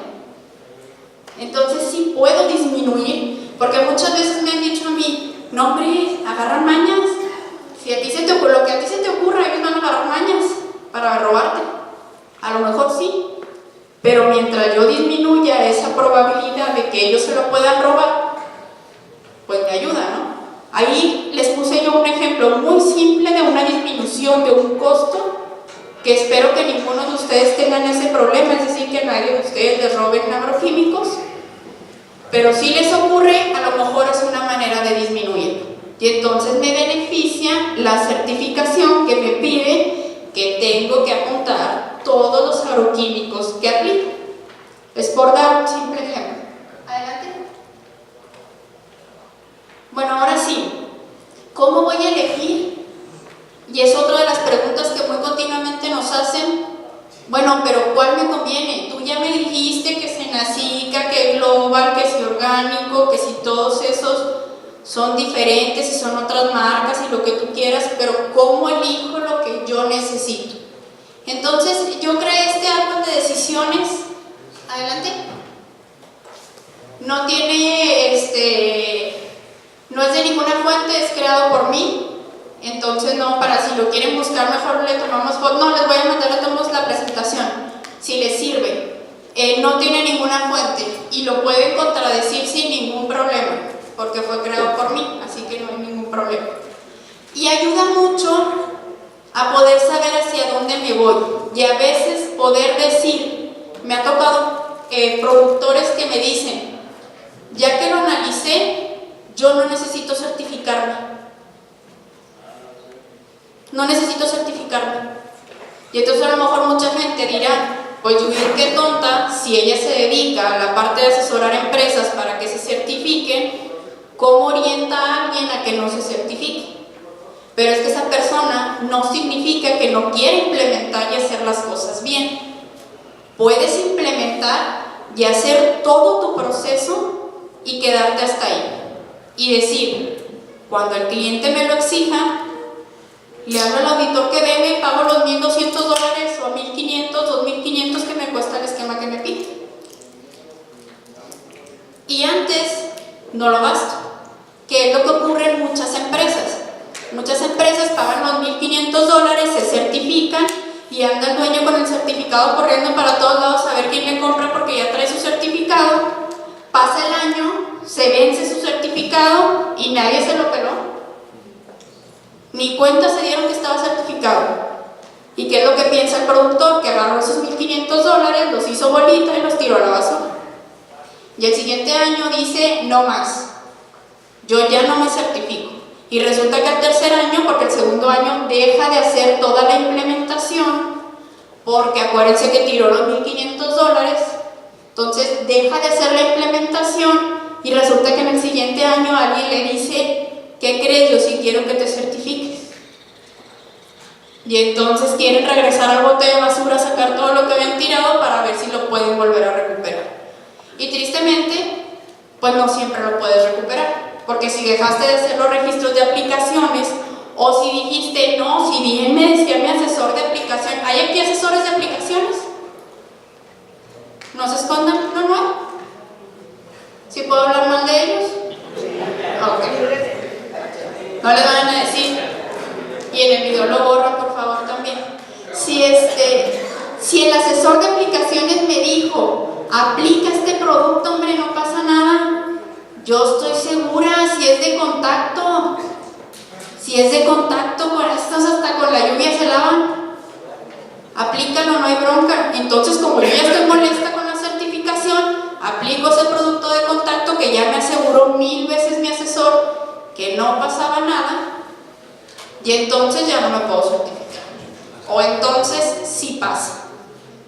Entonces sí puedo disminuir, porque muchas veces me han dicho a mí, no hombre, agarran mañas, si a ti se te ocurre, lo que a ti se te ocurra, ellos van a agarrar mañas para robarte, a lo mejor sí, pero mientras yo disminuya esa probabilidad de que ellos se lo puedan robar, pues me ayuda, ¿no? Ahí les puse yo un ejemplo muy simple de una disminución de un costo, que espero que ninguno de ustedes tengan ese problema, es decir, que nadie de ustedes les roben agroquímicos, pero si les ocurre, a lo mejor es una manera de disminuir. Y entonces me beneficia la certificación que me pide que tengo que apuntar todos los agroquímicos que aplico. Es por dar un simple ejemplo. Adelante. Bueno, ahora sí, ¿cómo voy a elegir? Y es otra de las preguntas que muy continuamente nos hacen. Bueno, pero ¿cuál me conviene? Tú ya me dijiste que Senacica, que Global, que si orgánico, que si todos esos son diferentes y son otras marcas y lo que tú quieras, pero ¿cómo elijo lo que yo necesito? Entonces, yo creé este árbol de decisiones. Adelante. No tiene, no es de ninguna fuente, es creado por mí. Entonces, no, para si lo quieren buscar, mejor le tomamos foto. No, les voy a mandar a todos la presentación, si les sirve. No tiene ninguna fuente y lo pueden contradecir sin ningún problema, porque fue creado por mí, así que no hay ningún problema. Y ayuda mucho a poder saber hacia dónde me voy y a veces poder decir, me ha tocado productores que me dicen, ya que lo analicé, yo no necesito certificarme. No necesito certificarme. Y entonces a lo mejor mucha gente dirá, pues Judith, qué tonta, si ella se dedica a la parte de asesorar empresas para que se certifiquen, ¿cómo orienta a alguien a que no se certifique? Pero es que esa persona no significa que no quiera implementar y hacer las cosas bien. Puedes implementar y hacer todo tu proceso y quedarte hasta ahí. Y decir, cuando el cliente me lo exija, le hablo al auditor que venga y pago los $1,200 o $1,500, $2,500 que me cuesta el esquema que me pide. Y antes no lo gasto, que es lo que ocurre en muchas empresas. Muchas empresas pagan los $1,500, se certifican y anda el dueño con el certificado corriendo para todos lados a ver quién le compra porque ya trae su certificado. Pasa el año, se vence su certificado y nadie se lo peló. Ni cuenta se dieron que estaba certificado. ¿Y qué es lo que piensa el productor? Que agarró esos $1,500, los hizo bolita y los tiró a la basura. Y el siguiente año dice, no más. yo ya no me certifico. Y resulta que al tercer año, porque el segundo año deja de hacer toda la implementación, porque acuérdense que tiró los $1,500, entonces deja de hacer la implementación y resulta que en el siguiente año alguien le dice, ¿qué crees? Yo sí quiero que te certifiques. Y entonces quieren regresar al bote de basura, sacar todo lo que habían tirado para ver si lo pueden volver a recuperar. Y tristemente, pues no siempre lo puedes recuperar. Porque si dejaste de hacer los registros de aplicaciones, o si dijiste, no, si bien me decía mi asesor de aplicación, ¿hay aquí asesores de aplicaciones? ¿No se escondan? No, no. ¿Sí puedo hablar mal de ellos? Ok. No les van a decir. Y en el video lo borran, por favor, también. Si el asesor de aplicaciones me dijo, aplica este producto, hombre, no pasa nada. Yo estoy segura, si es de contacto con estos, hasta con la lluvia se lavan. Aplícalo, no hay bronca. Entonces, como yo ya estoy molesta con la certificación, aplico ese producto de contacto que ya me aseguró 1000 veces mi asesor que no pasaba nada, y entonces ya no me puedo certificar. O entonces sí pasa.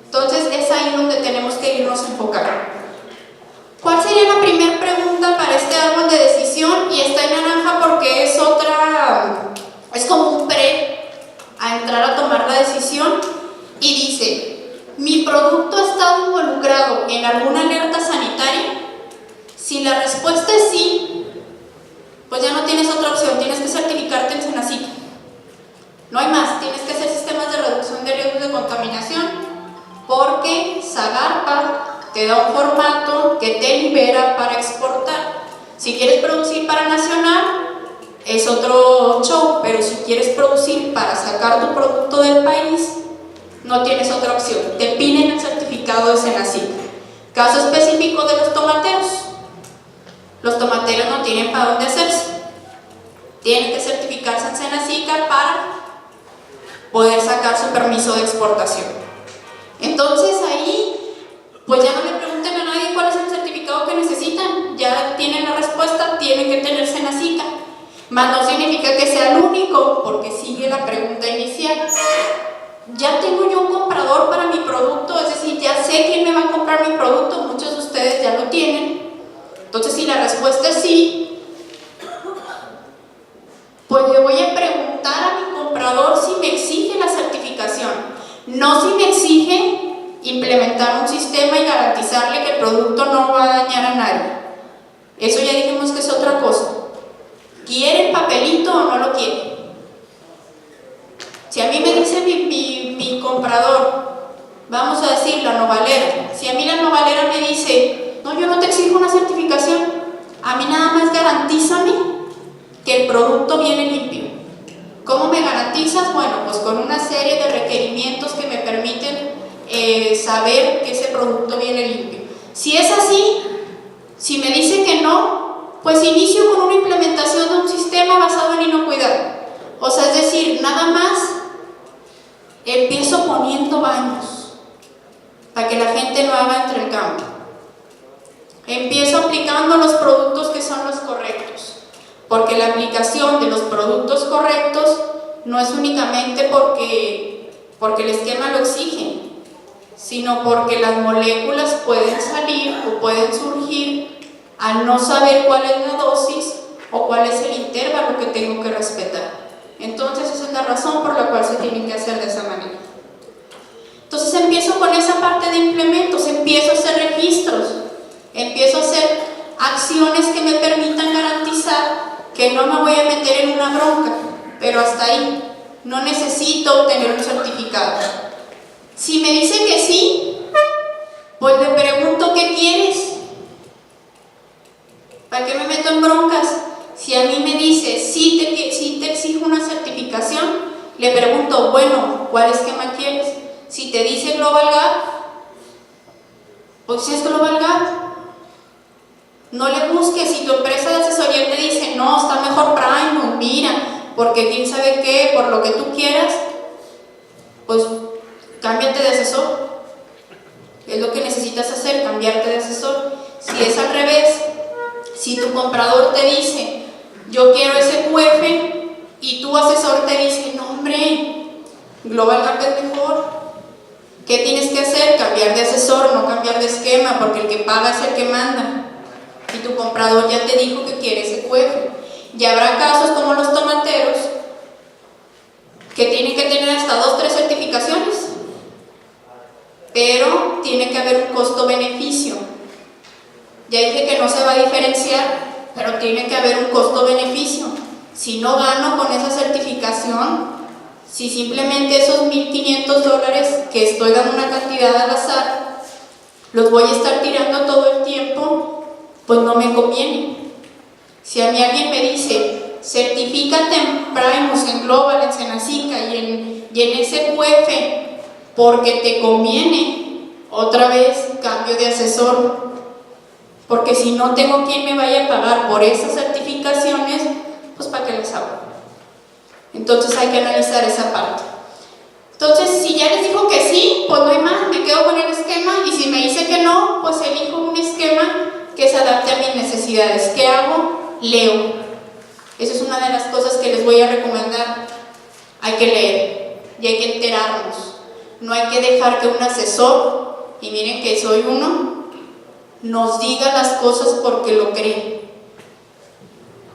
Entonces es ahí donde tenemos que irnos a enfocar. ¿Cuál sería la primera pregunta para este árbol de decisión? Y está en naranja porque es como un pre a entrar a tomar la decisión. Y dice, ¿mi producto ha estado involucrado en alguna alerta sanitaria? Si la respuesta es sí, pues ya no tienes otra opción, tienes que certificarte en Senacica. No hay más, tienes que hacer sistemas de reducción de riesgos de contaminación, porque Zagarpa te da un formato que te libera para exportar. Si quieres producir para nacional, es otro show, pero si quieres producir para sacar tu producto del país, no tienes otra opción. Te piden el certificado de Senacica. Caso específico de los tomateros. Los tomateros no tienen para dónde hacerse. Tienen que certificarse en Senacica para poder sacar su permiso de exportación. Entonces ahí, pues ya no le pregunten a nadie cuál es el certificado que necesitan, ya tienen la respuesta, tienen que tener Senacica. Mas no significa que sea el único, porque sigue la pregunta inicial. Ya tengo yo un comprador para mi producto, es decir, ya sé quién me va a comprar mi producto, muchos de ustedes ya lo tienen. Entonces, si la respuesta es sí, pues le voy a preguntar a mi comprador si me exige la certificación, no si me exige implementar un sistema y garantizarle que el producto no va a dañar a nadie. Eso ya dijimos que es otra cosa. ¿Quiere el papelito o no lo quiere? Si a mí me dice mi comprador, vamos a decir la novalera, si a mí la novalera me dice, no, yo no te exijo una certificación, a mí nada más garantízame que el producto viene limpio. ¿Cómo me garantizas? Bueno, pues con una serie de requerimientos que me permiten saber que ese producto viene limpio. Si es así, si me dice que no, pues inicio con una implementación de un sistema basado en inocuidad. O sea, es decir, nada más empiezo poniendo baños para que la gente no haga entre el campo. Empiezo aplicando los productos que son los correctos, porque la aplicación de los productos correctos no es únicamente porque el esquema lo exige, sino porque las moléculas pueden salir o pueden surgir al no saber cuál es la dosis o cuál es el intervalo que tengo que respetar. Entonces esa es la razón por la cual se tienen que hacer de esa manera. Entonces empiezo con esa parte de implementos, empiezo a hacer registros, empiezo a hacer acciones que me permitan garantizar que no me voy a meter en una bronca, pero hasta ahí, no necesito obtener un certificado. Si me dice que sí, pues le pregunto ¿qué quieres? ¿Para qué me meto en broncas? Si a mí me dice sí te exijo una certificación, le pregunto, bueno, ¿cuál esquema quieres? Si te dice Global Gap, pues si es Global Gap, no le busques. Si tu empresa de asesoría te dice, no, está mejor Prime, mira, porque quién sabe qué, por lo que tú quieras, pues cámbiate de asesor. Es lo que necesitas hacer, cambiarte de asesor. Si es al revés, si tu comprador te dice, yo quiero ese QF y tu asesor te dice, no hombre, Global Gap es mejor. ¿Qué tienes que hacer? Cambiar de asesor, no cambiar de esquema, porque el que paga es el que manda. Y tu comprador ya te dijo que quiere ese QF. Y habrá casos como los tomateros que tienen que tener hasta 2 o 3 certificaciones, pero tiene que haber un costo-beneficio. Ya dije que no se va a diferenciar, pero tiene que haber un costo-beneficio. Si no gano con esa certificación, si simplemente esos $1,500 que estoy dando una cantidad al azar, los voy a estar tirando todo el tiempo, pues no me conviene. Si a mí alguien me dice, certifícate en Primus, en Global, en Senacica y en ese QF, porque te conviene, otra vez cambio de asesor, porque si no tengo quien me vaya a pagar por esas certificaciones, pues ¿para qué las hago? Entonces hay que analizar esa parte. Entonces, si ya les dijo que sí, pues no hay más, me quedo con el esquema, y si me dice que no, pues elijo un esquema que se adapte a mis necesidades. ¿Qué hago? Leo. Esa es una de las cosas que les voy a recomendar. Hay que leer y hay que enterarnos. No hay que dejar que un asesor, y miren que soy uno, nos diga las cosas porque lo cree.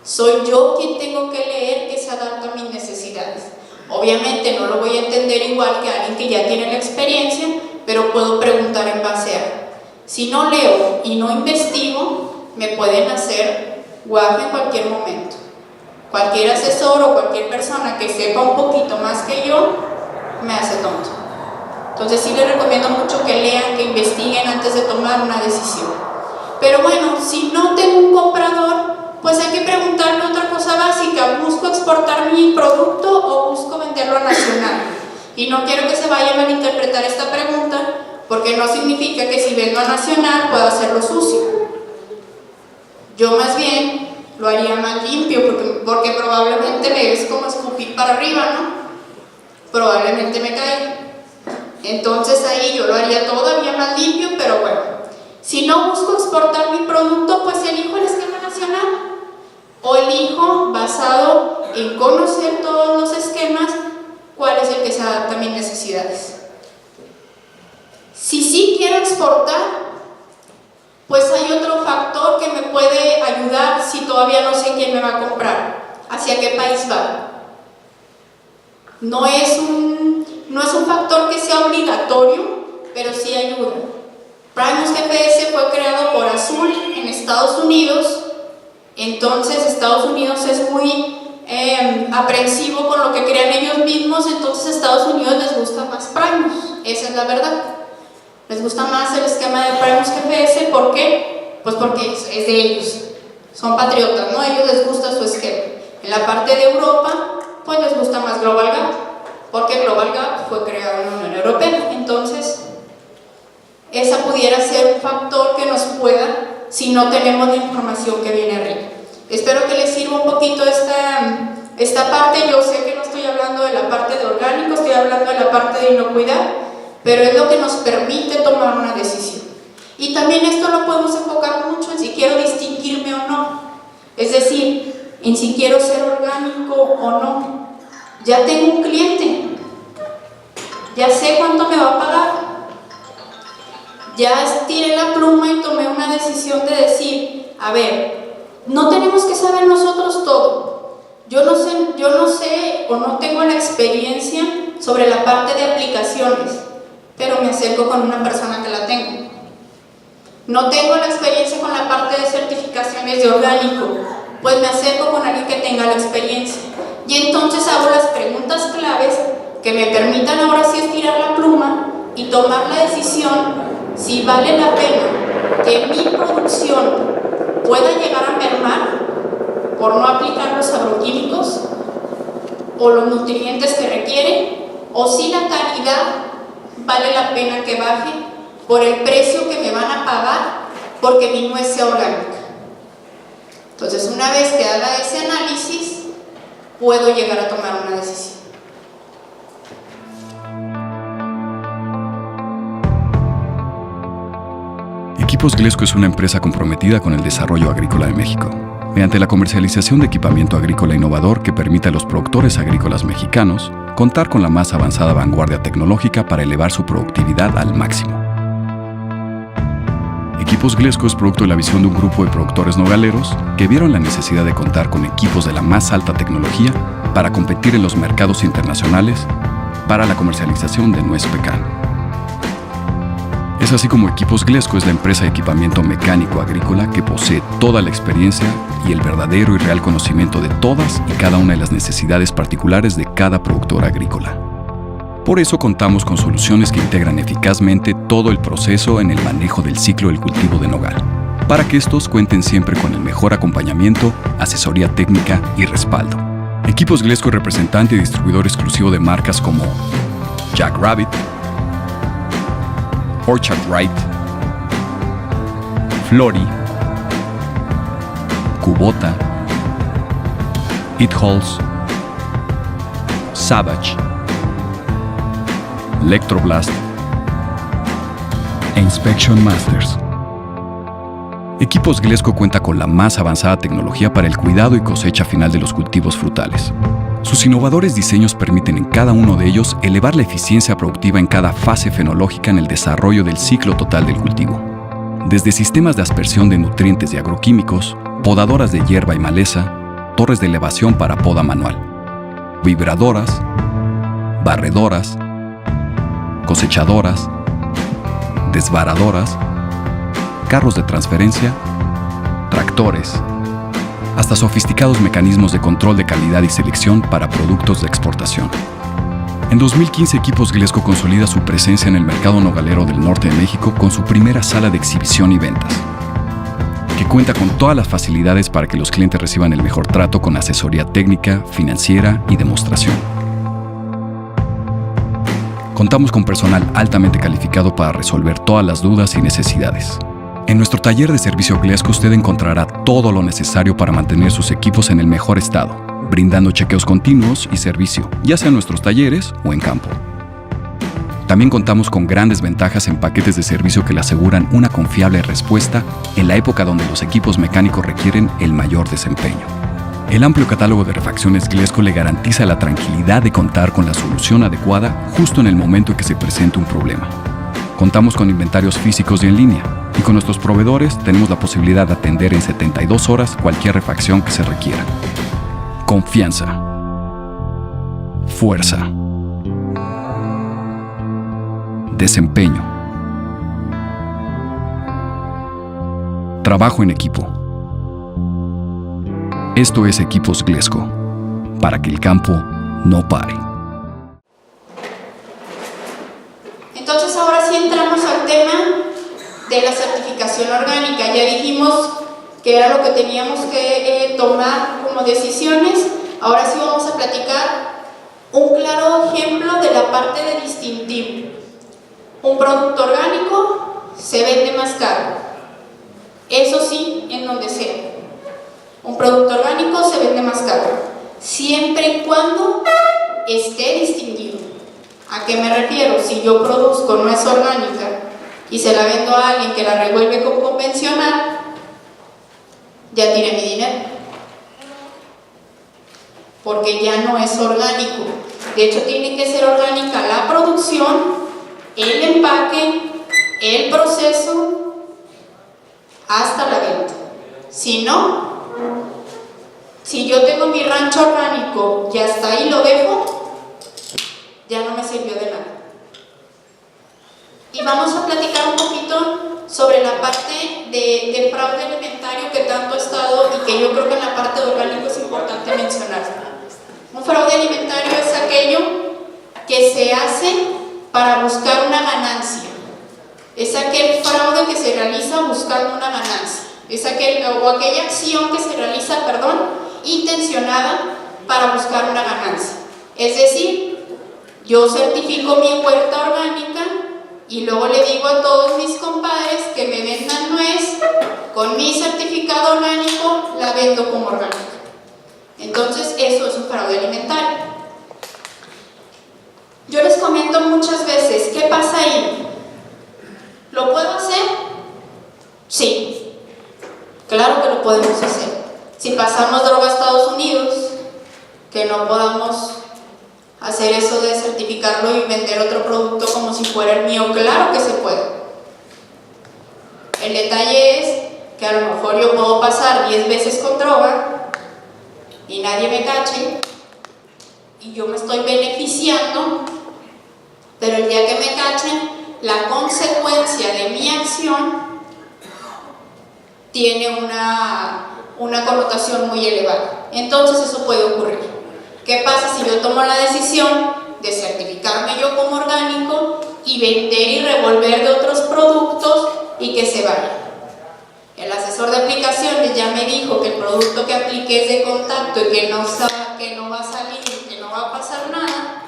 Soy yo quien tengo que leer que se adapta a mis necesidades. Obviamente no lo voy a entender igual que alguien que ya tiene la experiencia, pero puedo preguntar en base a. Si no leo y no investigo, me pueden hacer guaje en cualquier momento. Cualquier asesor o cualquier persona que sepa un poquito más que yo, me hace tonto. Entonces sí les recomiendo mucho que lean, que investiguen antes de tomar una decisión. Pero bueno, si no tengo un comprador, pues hay que preguntarle otra cosa básica. ¿Busco exportar mi producto o busco venderlo a nacional? Y no quiero que se vaya a malinterpretar esta pregunta, porque no significa que si vendo a nacional pueda hacerlo sucio. Yo más bien lo haría más limpio, porque probablemente me es como escupir para arriba, ¿no? Probablemente me caiga. Entonces ahí yo lo haría todavía más limpio, pero bueno. Si no busco exportar mi producto, pues elijo el esquema nacional. O elijo, basado en conocer todos los esquemas, cuál es el que se adapta a mis necesidades. Si sí quiero exportar, pues hay otro factor que me puede ayudar si todavía no sé quién me va a comprar. ¿Hacia qué país va? No es un factor que sea obligatorio, pero sí ayuda. Primus GPS fue creado por Azul en Estados Unidos. Entonces Estados Unidos es muy aprensivo con lo que crean ellos mismos. Entonces a Estados Unidos les gusta más Primus, esa es la verdad. Les gusta más el esquema de Primus GPS. ¿Por qué? Pues porque es de ellos, son patriotas, ¿no? A ellos les gusta su esquema. En la parte de Europa, pues les gusta más Global Gap, porque Global Gap fue creado en la Unión Europea. Entonces esa pudiera ser un factor que nos pueda, si no tenemos la información que viene arriba. Espero que les sirva un poquito esta parte. Yo sé que no estoy hablando de la parte de orgánico, estoy hablando de la parte de inocuidad, pero es lo que nos permite tomar una decisión. Y también esto lo podemos enfocar mucho en si quiero distinguirme o no, es decir, en si quiero ser orgánico o no. Ya tengo un cliente, ya sé cuánto me va a pagar, ya estiré la pluma y tomé una decisión de decir, a ver, no tenemos que saber nosotros todo. Yo no sé o no tengo la experiencia sobre la parte de aplicaciones, pero me acerco con una persona que la tengo. No tengo la experiencia con la parte de certificaciones de orgánico, pues me acerco con alguien que tenga la experiencia. Y entonces hago las preguntas claves que me permitan ahora sí estirar la pluma y tomar la decisión si vale la pena que mi producción pueda llegar a mermar por no aplicar los agroquímicos o los nutrientes que requiere, o si la calidad vale la pena que baje por el precio que me van a pagar porque mi nuez sea orgánica. Entonces, una vez que haga ese análisis, puedo llegar a tomar una decisión. Equipos Glesco es una empresa comprometida con el desarrollo agrícola de México. mediante la comercialización de equipamiento agrícola innovador que permite a los productores agrícolas mexicanos contar con la más avanzada vanguardia tecnológica para elevar su productividad al máximo. Equipos Glesco es producto de la visión de un grupo de productores nogaleros que vieron la necesidad de contar con equipos de la más alta tecnología para competir en los mercados internacionales para la comercialización de nuez pecan. Es así como Equipos Glesco es la empresa de equipamiento mecánico agrícola que posee toda la experiencia y el verdadero y real conocimiento de todas y cada una de las necesidades particulares de cada productor agrícola. Por eso contamos con soluciones que integran eficazmente todo el proceso en el manejo del ciclo del cultivo de nogal, para que estos cuenten siempre con el mejor acompañamiento, asesoría técnica y respaldo. Equipos Glesco es representante y distribuidor exclusivo de marcas como Jack Rabbit, Orchard Right, Flori, Kubota, It Halls, Savage, Electroblast e Inspection Masters. Equipos Glesco cuenta con la más avanzada tecnología para el cuidado y cosecha final de los cultivos frutales. Sus innovadores diseños permiten en cada uno de ellos elevar la eficiencia productiva en cada fase fenológica en el desarrollo del ciclo total del cultivo. Desde sistemas de aspersión de nutrientes y agroquímicos, podadoras de hierba y maleza, torres de elevación para poda manual, vibradoras, barredoras, cosechadoras, desbaradoras, carros de transferencia, tractores, hasta sofisticados mecanismos de control de calidad y selección para productos de exportación. En 2015, Equipos Glesco consolida su presencia en el mercado nogalero del norte de México con su primera sala de exhibición y ventas, que cuenta con todas las facilidades para que los clientes reciban el mejor trato con asesoría técnica, financiera y demostración. Contamos con personal altamente calificado para resolver todas las dudas y necesidades. En nuestro taller de servicio Glesco usted encontrará todo lo necesario para mantener sus equipos en el mejor estado, brindando chequeos continuos y servicio, ya sea en nuestros talleres o en campo. También contamos con grandes ventajas en paquetes de servicio que le aseguran una confiable respuesta en la época donde los equipos mecánicos requieren el mayor desempeño. El amplio catálogo de refacciones Glesco le garantiza la tranquilidad de contar con la solución adecuada justo en el momento en que se presente un problema. Contamos con inventarios físicos y en línea, y con nuestros proveedores tenemos la posibilidad de atender en 72 horas cualquier refacción que se requiera. Confianza. Fuerza. Desempeño. Trabajo en equipo. Esto es Equipos Glesco, para que el campo no pare. Entonces ahora sí entramos al tema de la certificación orgánica. Ya dijimos que era lo que teníamos que tomar como decisiones. Ahora sí vamos a platicar un claro ejemplo de la parte de distintivo. Un producto orgánico se vende más caro, eso sí, en donde sea. Un producto orgánico se vende más caro, siempre y cuando esté distinguido. ¿A qué me refiero? Si yo produzco nuez orgánica y se la vendo a alguien que la revuelve con convencional, ya tiré mi dinero, porque ya no es orgánico. De hecho, tiene que ser orgánica la producción, el empaque, el proceso, hasta la venta. Si no, si yo tengo mi rancho orgánico y hasta ahí lo dejo, ya no me sirvió de nada. Y vamos a platicar un poquito sobre la parte del fraude alimentario que tanto ha estado y que yo creo que en la parte de orgánico es importante mencionar. Un fraude alimentario es aquello que se hace para buscar una ganancia. Es aquel fraude que se realiza buscando una ganancia. Es aquella acción que se realiza, intencionada para buscar una ganancia. Es decir, yo certifico mi huerta orgánica y luego le digo a todos mis compadres que me vendan nuez, con mi certificado orgánico la vendo como orgánica. Entonces eso es un fraude alimentario. Yo les comento muchas veces, ¿qué pasa ahí? ¿Lo puedo hacer? Sí, claro que lo podemos hacer. si pasamos droga a Estados Unidos, que no podamos hacer eso de certificarlo y vender otro producto como si fuera el mío. Claro que se puede. El detalle es que a lo mejor yo puedo pasar 10 veces con droga y nadie me cache y yo me estoy beneficiando, pero el día que me cachen, la consecuencia de mi acción tiene una connotación muy elevada. Entonces eso puede ocurrir. ¿Qué pasa si yo tomo la decisión de certificarme yo como orgánico y vender y revolver de otros productos y que se vaya? El asesor de aplicaciones ya me dijo que el producto que apliqué es de contacto y que no va a salir, que no va a pasar nada.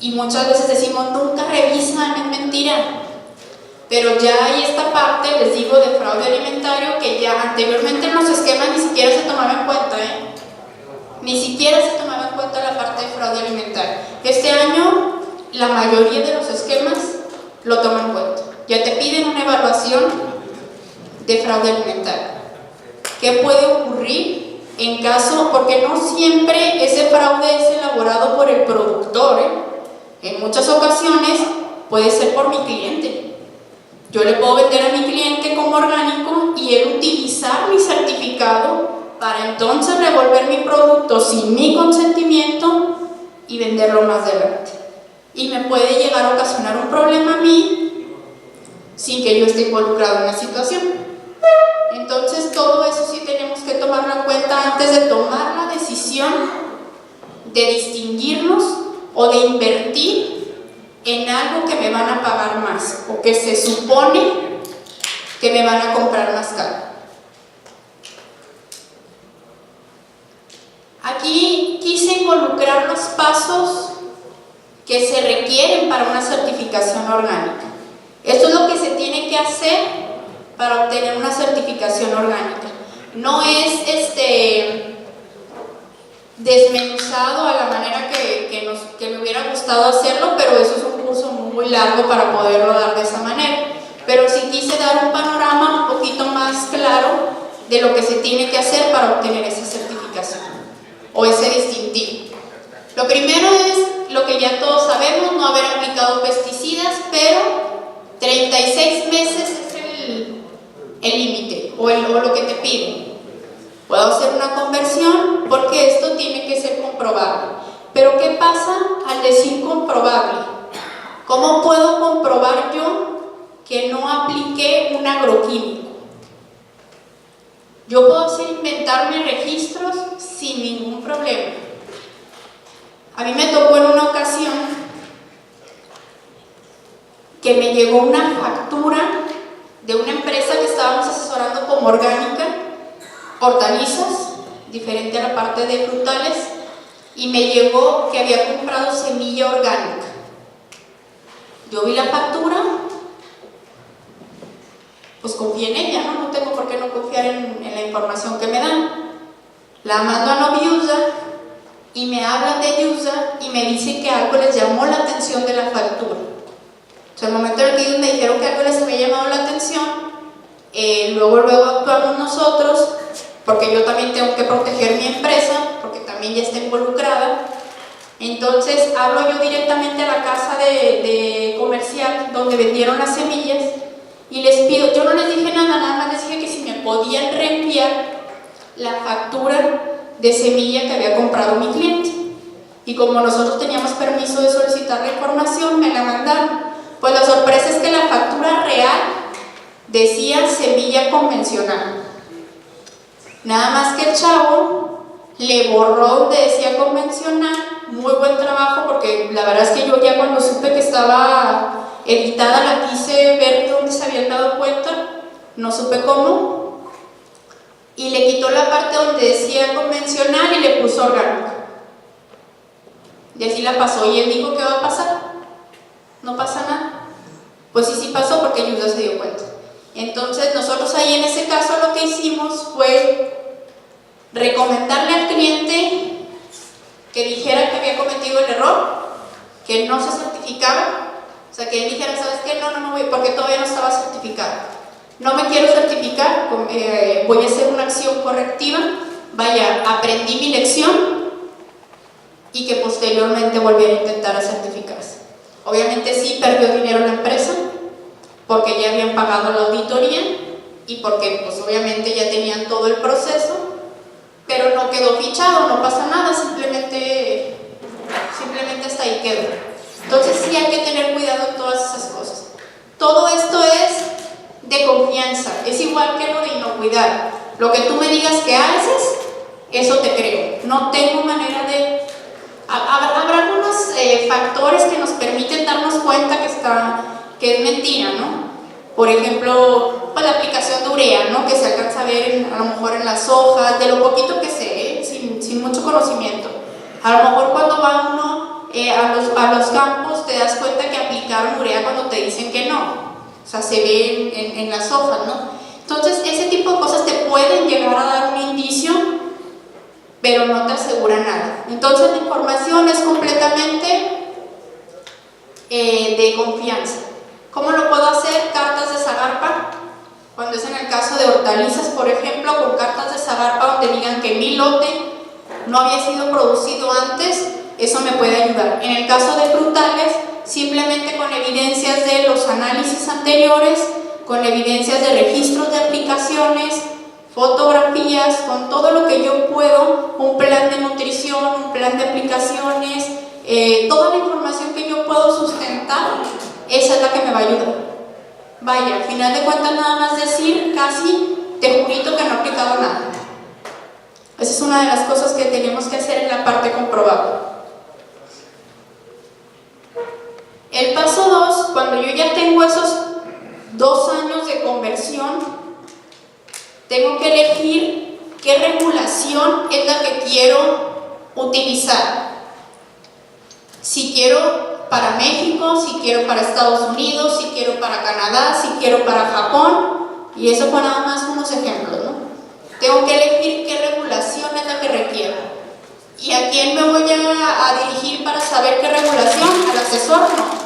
Y muchas veces decimos, nunca revisan, es mentira. Pero ya hay esta parte, les digo, de fraude alimentario que ya anteriormente en los esquemas ni siquiera se tomaba en cuenta, Ni siquiera se tomaba en cuenta la parte de fraude alimentario. Este año la mayoría de los esquemas lo toman en cuenta. Ya te piden una evaluación de fraude alimentario. ¿Qué puede ocurrir en caso? Porque no siempre ese fraude es elaborado por el productor, En muchas ocasiones puede ser por mi cliente. Yo le puedo vender a mi cliente como orgánico y él utilizar mi certificado para entonces revolver mi producto sin mi consentimiento y venderlo más adelante. Y me puede llegar a ocasionar un problema a mí sin que yo esté involucrado en la situación. Entonces todo eso sí tenemos que tomarlo en cuenta antes de tomar la decisión de distinguirnos o de invertir en algo que me van a pagar más o que se supone que me van a comprar más caro. Aquí quise involucrar los pasos que se requieren para una certificación orgánica. Esto es lo que se tiene que hacer para obtener una certificación orgánica. No es desmenuzado a la manera que me hubiera gustado hacerlo, pero eso es un curso muy largo para poderlo dar de esa manera. Pero sí quise dar un panorama un poquito más claro de lo que se tiene que hacer para obtener esa certificación o ese distintivo. Lo primero es lo que ya todos sabemos, no haber aplicado pesticidas, pero 36 meses es el límite o lo que te piden. Puedo hacer una conversión porque esto tiene que ser comprobable. Pero ¿qué pasa al decir comprobable? ¿Cómo puedo comprobar yo que no apliqué un agroquímico? Yo puedo inventarme registros sin ningún problema. A mí me tocó en una ocasión que me llegó una factura de una empresa que estábamos asesorando como orgánica, hortalizas, diferente a la parte de frutales, y me llegó que había comprado semilla orgánica. Yo vi la factura, pues confié en ella, no tengo por qué no confiar en la información que me dan. La mando a Noviusa y me hablan de Yusa y me dicen que algo les llamó la atención de la factura. O sea, el momento en el que ellos me dijeron que algo les había llamado la atención, luego actuamos nosotros, porque yo también tengo que proteger mi empresa, porque también ya está involucrada. Entonces hablo yo directamente a la casa de comercial donde vendieron las semillas y les pido, yo no les dije nada más les dije que si me podían reenviar la factura de semilla que había comprado mi cliente. Y como nosotros teníamos permiso de solicitar la información, me la mandaron. Pues la sorpresa es que la factura real decía semilla convencional. Nada más que el chavo le borró donde decía convencional. Muy buen trabajo, porque la verdad es que yo ya cuando supe que estaba editada la quise ver dónde se habían dado cuenta, no supe cómo, y le quitó la parte donde decía convencional y le puso orgánica. Y así la pasó, y él dijo, ¿qué va a pasar? No pasa nada. Pues sí pasó, porque Yusa se dio cuenta. Entonces nosotros ahí en ese caso lo que hicimos fue recomendarle al cliente que dijera que había cometido el error, que no se certificaba, o sea que él dijera, ¿sabes qué? No voy, porque todavía no estaba certificado. no me quiero certificar, voy a hacer una acción correctiva, vaya, aprendí mi lección y que posteriormente volviera a intentar a certificarse. Obviamente sí perdió dinero la empresa porque ya habían pagado la auditoría y porque pues obviamente ya tenían todo el proceso, pero no quedó fichado, no pasa nada, simplemente hasta ahí quedó. Entonces sí hay que tener cuidado en todas esas cosas. Todo esto es de confianza, es igual que lo de inocuidad. Lo que tú me digas que haces, eso te creo. No tengo manera de... Habrá algunos factores que nos permiten darnos cuenta que es mentira, ¿no? Por ejemplo, pues la aplicación de urea, ¿no? Que se alcanza a ver a lo mejor en las hojas, de lo poquito que sé, sin mucho conocimiento. A lo mejor cuando va uno a los campos te das cuenta que aplicaron urea cuando te dicen que no. O sea, se ve en las hojas, ¿no? Entonces, ese tipo de cosas te pueden llegar a dar un indicio, pero no te asegura nada. Entonces, la información es completamente de confianza. ¿Cómo lo puedo hacer? Cartas de Zagarpa, cuando es en el caso de hortalizas, por ejemplo, con cartas de Zagarpa donde digan que mi lote no había sido producido antes, eso me puede ayudar. En el caso de frutales, simplemente con evidencias de los análisis anteriores, con evidencias de registros de aplicaciones, fotografías, con todo lo que yo puedo, un plan de nutrición, un plan de aplicaciones, toda la información que yo puedo sustentar, esa es la que me va a ayudar. Vaya, al final de cuentas nada más decir, casi, te jurito que no he aplicado nada. Esa es una de las cosas que tenemos que hacer en la parte comprobable. El paso 2, cuando yo ya tengo esos 2 años de conversión, tengo que elegir qué regulación es la que quiero utilizar. Si quiero para México, si quiero para Estados Unidos, si quiero para Canadá, si quiero para Japón, y eso fue nada más unos ejemplos, ¿no? Tengo que elegir qué regulación es la que requiero. ¿Y a quién me voy a dirigir para saber qué regulación? ¿Al asesor? No.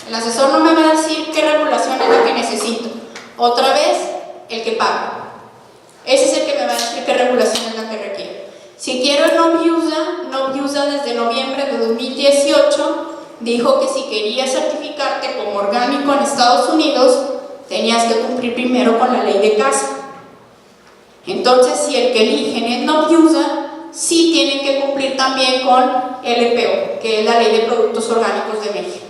El asesor no me va a decir qué regulación es la que necesito. Otra vez, el que paga. Ese es el que me va a decir qué regulación es la que requiero. Si quiero el Noviusa desde noviembre de 2018 dijo que si querías certificarte como orgánico en Estados Unidos, tenías que cumplir primero con la ley de casa. Entonces, si el que eligen es Noviusa, sí tienen que cumplir también con LPO, que es la Ley de Productos Orgánicos de México.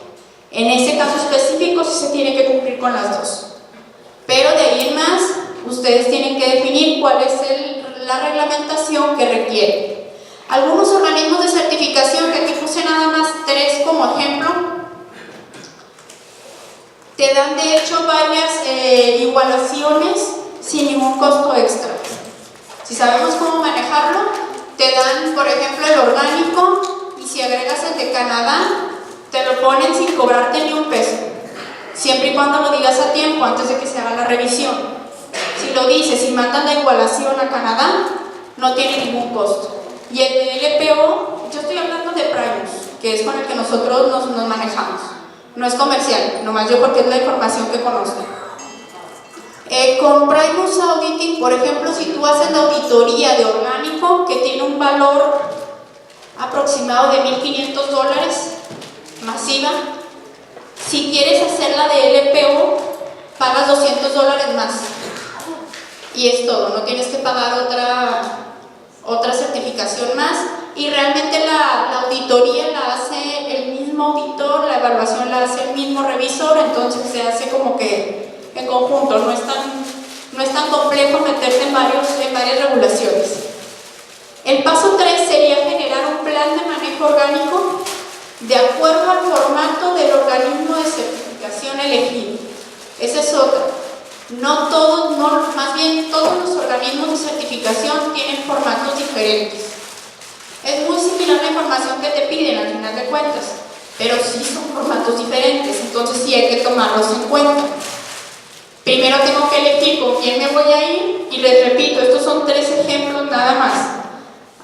En ese caso específico sí se tiene que cumplir con las dos. Pero de ahí en más, ustedes tienen que definir cuál es la reglamentación que requieren. Algunos organismos de certificación, que aquí puse nada más 3 como ejemplo, te dan de hecho varias igualaciones sin ningún costo extra. Si sabemos cómo manejarlo, te dan, por ejemplo, el orgánico, y si agregas el de Canadá, te lo ponen sin cobrarte ni un peso, siempre y cuando lo digas a tiempo, antes de que se haga la revisión. Si lo dices y mandan la igualación a Canadá, no tiene ningún costo. Y el de LPO, yo estoy hablando de Primus, que es con el que nosotros nos manejamos. No es comercial, nomás yo porque es la información que conozco. Con Primus Auditing, por ejemplo, si tú haces la auditoría de orgánico, que tiene un valor aproximado de $1,500, masiva, si quieres hacer la de LPO, pagas $200 más. Y es todo, no tienes que pagar otra certificación más. Y realmente la auditoría la hace el mismo auditor, la evaluación la hace el mismo revisor, entonces se hace como que en conjunto, no es tan complejo meterse en varias regulaciones. El paso 3 sería generar un plan de manejo orgánico de acuerdo al formato del organismo de certificación elegido. Esa es otra. Más bien todos los organismos de certificación tienen formatos diferentes. Es muy similar la información que te piden al final de cuentas, pero sí son formatos diferentes, entonces sí hay que tomarlos en cuenta. Primero tengo que elegir con quién me voy a ir, y les repito, estos son 3 ejemplos nada más.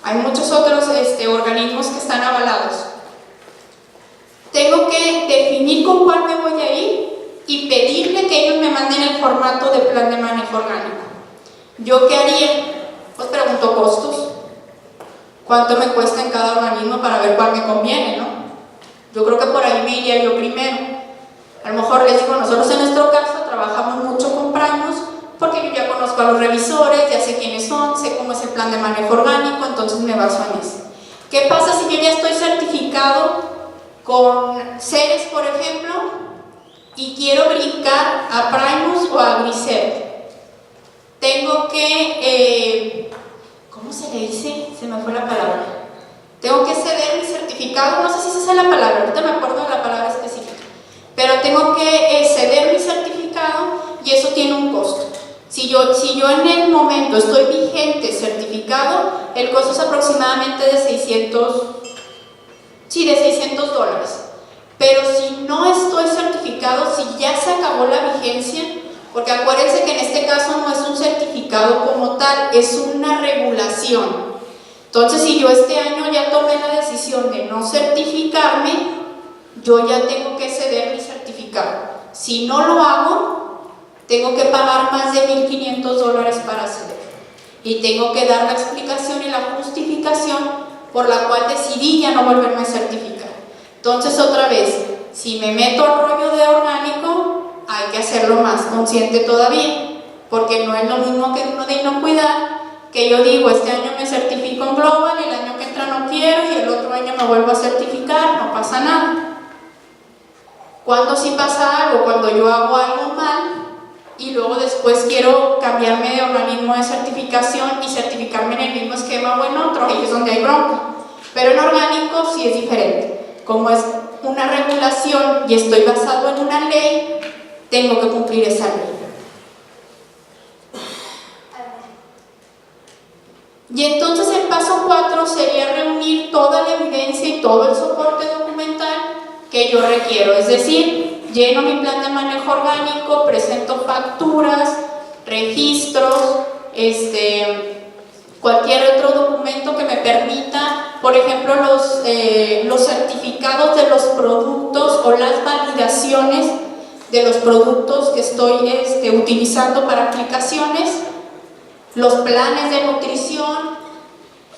Hay muchos otros organismos que están avalados. Tengo que definir con cuál me voy a ir y pedirle que ellos me manden el formato de plan de manejo orgánico. ¿Yo qué haría? Pues pregunto costos. ¿Cuánto me cuesta en cada organismo para ver cuál me conviene, no? Yo creo que por ahí me iría yo primero. A lo mejor les digo, nosotros en nuestro caso trabajamos mucho con Primus porque yo ya conozco a los revisores, ya sé quiénes son, sé cómo es el plan de manejo orgánico, entonces me baso en eso. ¿Qué pasa si yo ya estoy certificado con Ceres, por ejemplo, y quiero brincar a Primus o a Grisel? Tengo que, ¿cómo se le dice? Se me fue la palabra. Tengo que ceder mi certificado, no sé si esa es la palabra, ahorita me acuerdo de la palabra específica, pero tengo que ceder mi certificado y eso tiene un costo. Si yo en el momento estoy vigente certificado, el costo es aproximadamente de 600 dólares. Pero si no estoy certificado, si ya se acabó la vigencia, porque acuérdense que en este caso no es un certificado como tal, es una regulación. Entonces, si yo este año ya tomé la decisión de no certificarme, yo ya tengo que ceder mi certificado. Si no lo hago, tengo que pagar más de $1,500 para ceder. Y tengo que dar la explicación y la justificación por la cual decidí ya no volverme a certificar. Entonces, otra vez, si me meto al rollo de orgánico, hay que hacerlo más consciente todavía, porque no es lo mismo que uno de inocuidad, que yo digo, este año me certifico en Global, el año que entra no quiero y el otro año me vuelvo a certificar, no pasa nada. Cuando sí pasa algo, cuando yo hago algo mal y luego después quiero cambiarme de organismo de certificación y certificarme en el mismo esquema o en otro, ahí es donde hay bronca. Pero en orgánico sí es diferente. Como es una regulación y estoy basado en una ley, tengo que cumplir esa ley. Y entonces el paso 4 sería reunir toda la evidencia y todo el soporte documental que yo requiero, es decir, lleno mi plan de manejo orgánico, presento facturas, registros, cualquier otro documento que me permita, por ejemplo, los certificados de los productos o las validaciones de los productos que estoy utilizando para aplicaciones, los planes de nutrición,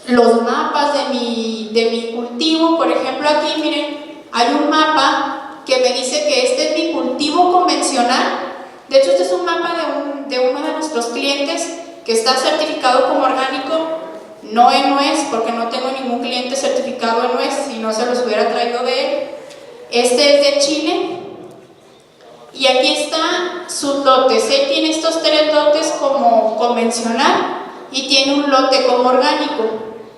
los mapas de mi cultivo. Por ejemplo, aquí miren, hay un mapa que me dice que este es mi cultivo convencional. De hecho, este es un mapa de uno de nuestros clientes que está certificado como orgánico, no en nuez, porque no tengo ningún cliente certificado en nuez, si no se los hubiera traído de él. Este es de Chile. Y aquí están sus lotes. Él tiene estos 3 lotes como convencional y tiene un lote como orgánico.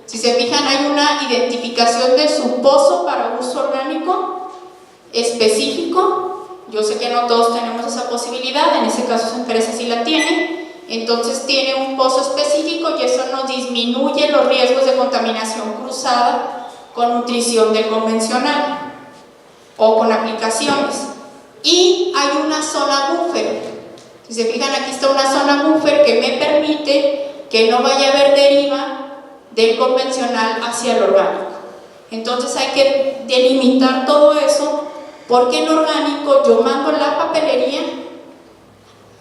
Si se fijan, hay una identificación de su pozo para uso orgánico específico. Yo sé que no todos tenemos esa posibilidad, en ese caso su empresa sí la tiene. Entonces tiene un pozo específico y eso nos disminuye los riesgos de contaminación cruzada con nutrición del convencional o con aplicaciones. Y hay una zona buffer. Si se fijan, aquí está una zona buffer que me permite que no vaya a haber deriva del convencional hacia el orgánico. Entonces hay que delimitar todo eso, porque en orgánico yo mando la papelería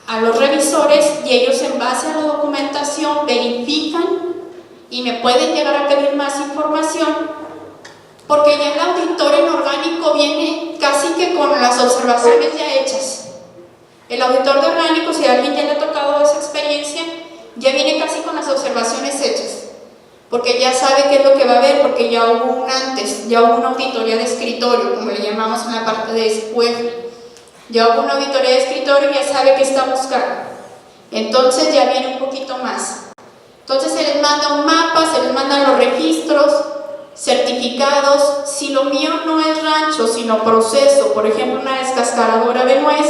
a los revisores y ellos, en base a la documentación, verifican y me pueden llegar a pedir más información, porque ya el auditor en orgánico viene casi que con las observaciones ya hechas. El auditor de orgánico, si a alguien ya le ha tocado esa experiencia, ya viene casi con las observaciones hechas, porque ya sabe qué es lo que va a ver, porque ya hubo un antes, ya hubo una auditoría de escritorio, como le llamamos en la parte de SQF. Ya hubo una auditoría de escritorio y ya sabe qué está buscando. Entonces ya viene un poquito más. Entonces se les manda un mapa, se les mandan los registros, certificados. Si lo mío no es rancho, sino proceso, por ejemplo una descascaradora de nuez,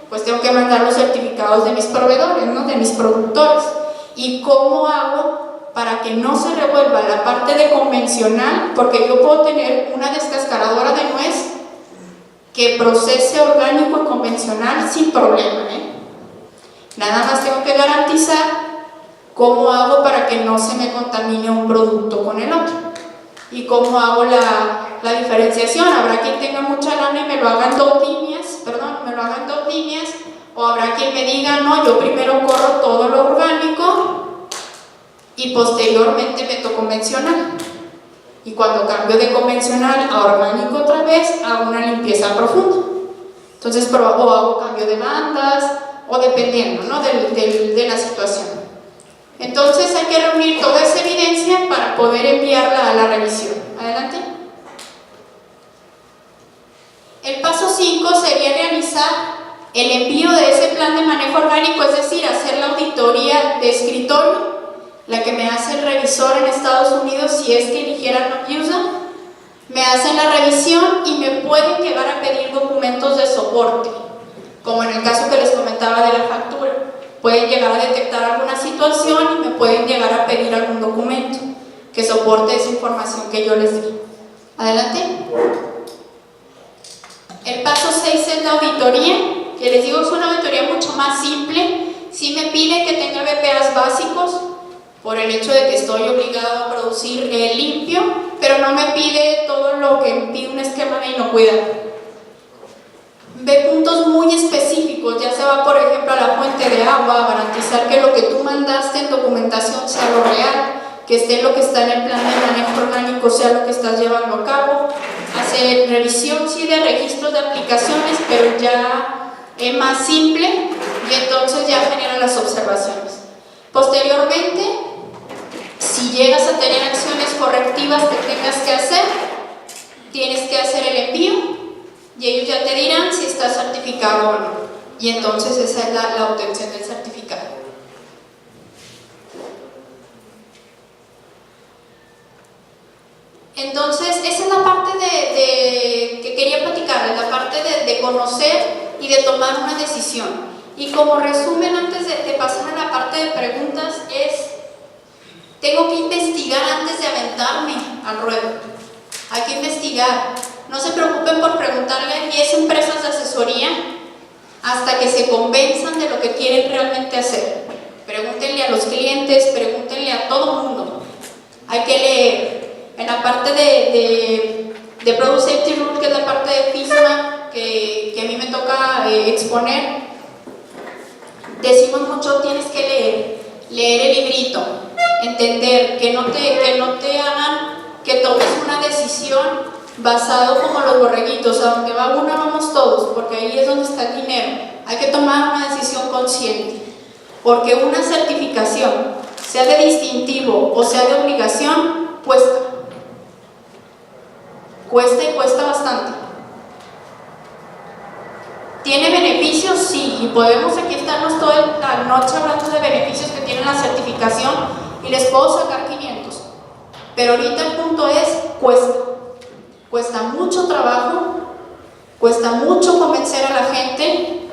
pues tengo que mandar los certificados de mis proveedores, ¿no? De mis productores. ¿Y cómo hago para que no se revuelva la parte de convencional? Porque yo puedo tener una descascaradora de nuez que procese orgánico y convencional sin problema, Nada más tengo que garantizar cómo hago para que no se me contamine un producto con el otro. Y cómo hago la diferenciación. Habrá quien tenga mucha lana y me lo hagan 2 líneas, O habrá quien me diga, no, yo primero corro todo lo orgánico y posteriormente meto convencional. Y cuando cambio de convencional a orgánico otra vez, hago una limpieza profunda. Entonces, o hago cambio de bandas, o dependiendo, ¿no?, de la situación. Entonces hay que reunir toda esa evidencia para poder enviarla a la revisión. Adelante. El paso 5 sería realizar el envío de ese plan de manejo orgánico, es decir, hacer la auditoría de escritorio, la que me hace el revisor en Estados Unidos si es que eligieran no-user. Me hacen la revisión y me pueden llegar a pedir documentos de soporte, como en el caso que les comentaba de la factura. Pueden llegar a detectar alguna situación y me pueden llegar a pedir algún documento que soporte esa información que yo les di. Adelante. El paso 6 es la auditoría, que les digo es una auditoría mucho más simple. Sí me pide que tenga BPAs básicos, por el hecho de que estoy obligado a producir limpio, pero no me pide todo lo que pide un esquema de inocuidad. Ve puntos muy específicos, ya se va por ejemplo a la fuente de agua, garantizar que lo que tú mandaste en documentación sea lo real, que esté lo que está en el plan de manejo orgánico sea lo que estás llevando a cabo. Hacer revisión sí de registros de aplicaciones, pero ya es más simple y entonces ya genera las observaciones. Posteriormente, si llegas a tener acciones correctivas que tengas que hacer, tienes que hacer el envío y ellos ya te dirán si está certificado o no. Y entonces esa es la obtención del certificado. Entonces, esa es la parte que quería platicar, la parte de conocer y de tomar una decisión. Y como resumen, antes de pasar a la parte de preguntas, tengo que investigar antes de aventarme al ruedo. Hay que investigar. No se preocupen por preguntarle a 10 empresas de asesoría hasta que se convenzan de lo que quieren realmente hacer. Pregúntenle a los clientes, pregúntenle a todo el mundo. Hay que leer. En la parte de Product Safety Rule, que es la parte de FISMA que a mí me toca exponer, decimos mucho, tienes que leer el librito, entender, que no te hagan que tomes una decisión basado como los borreguitos, a donde va uno vamos todos, porque ahí es donde está el dinero. Hay que tomar una decisión consciente, porque una certificación, sea de distintivo o sea de obligación, cuesta y cuesta bastante. ¿Tiene beneficios? Sí, y podemos aquí estarnos toda la noche hablando de beneficios que tiene la certificación y les puedo sacar 500. Pero ahorita el punto es, cuesta mucho trabajo, cuesta mucho convencer a la gente,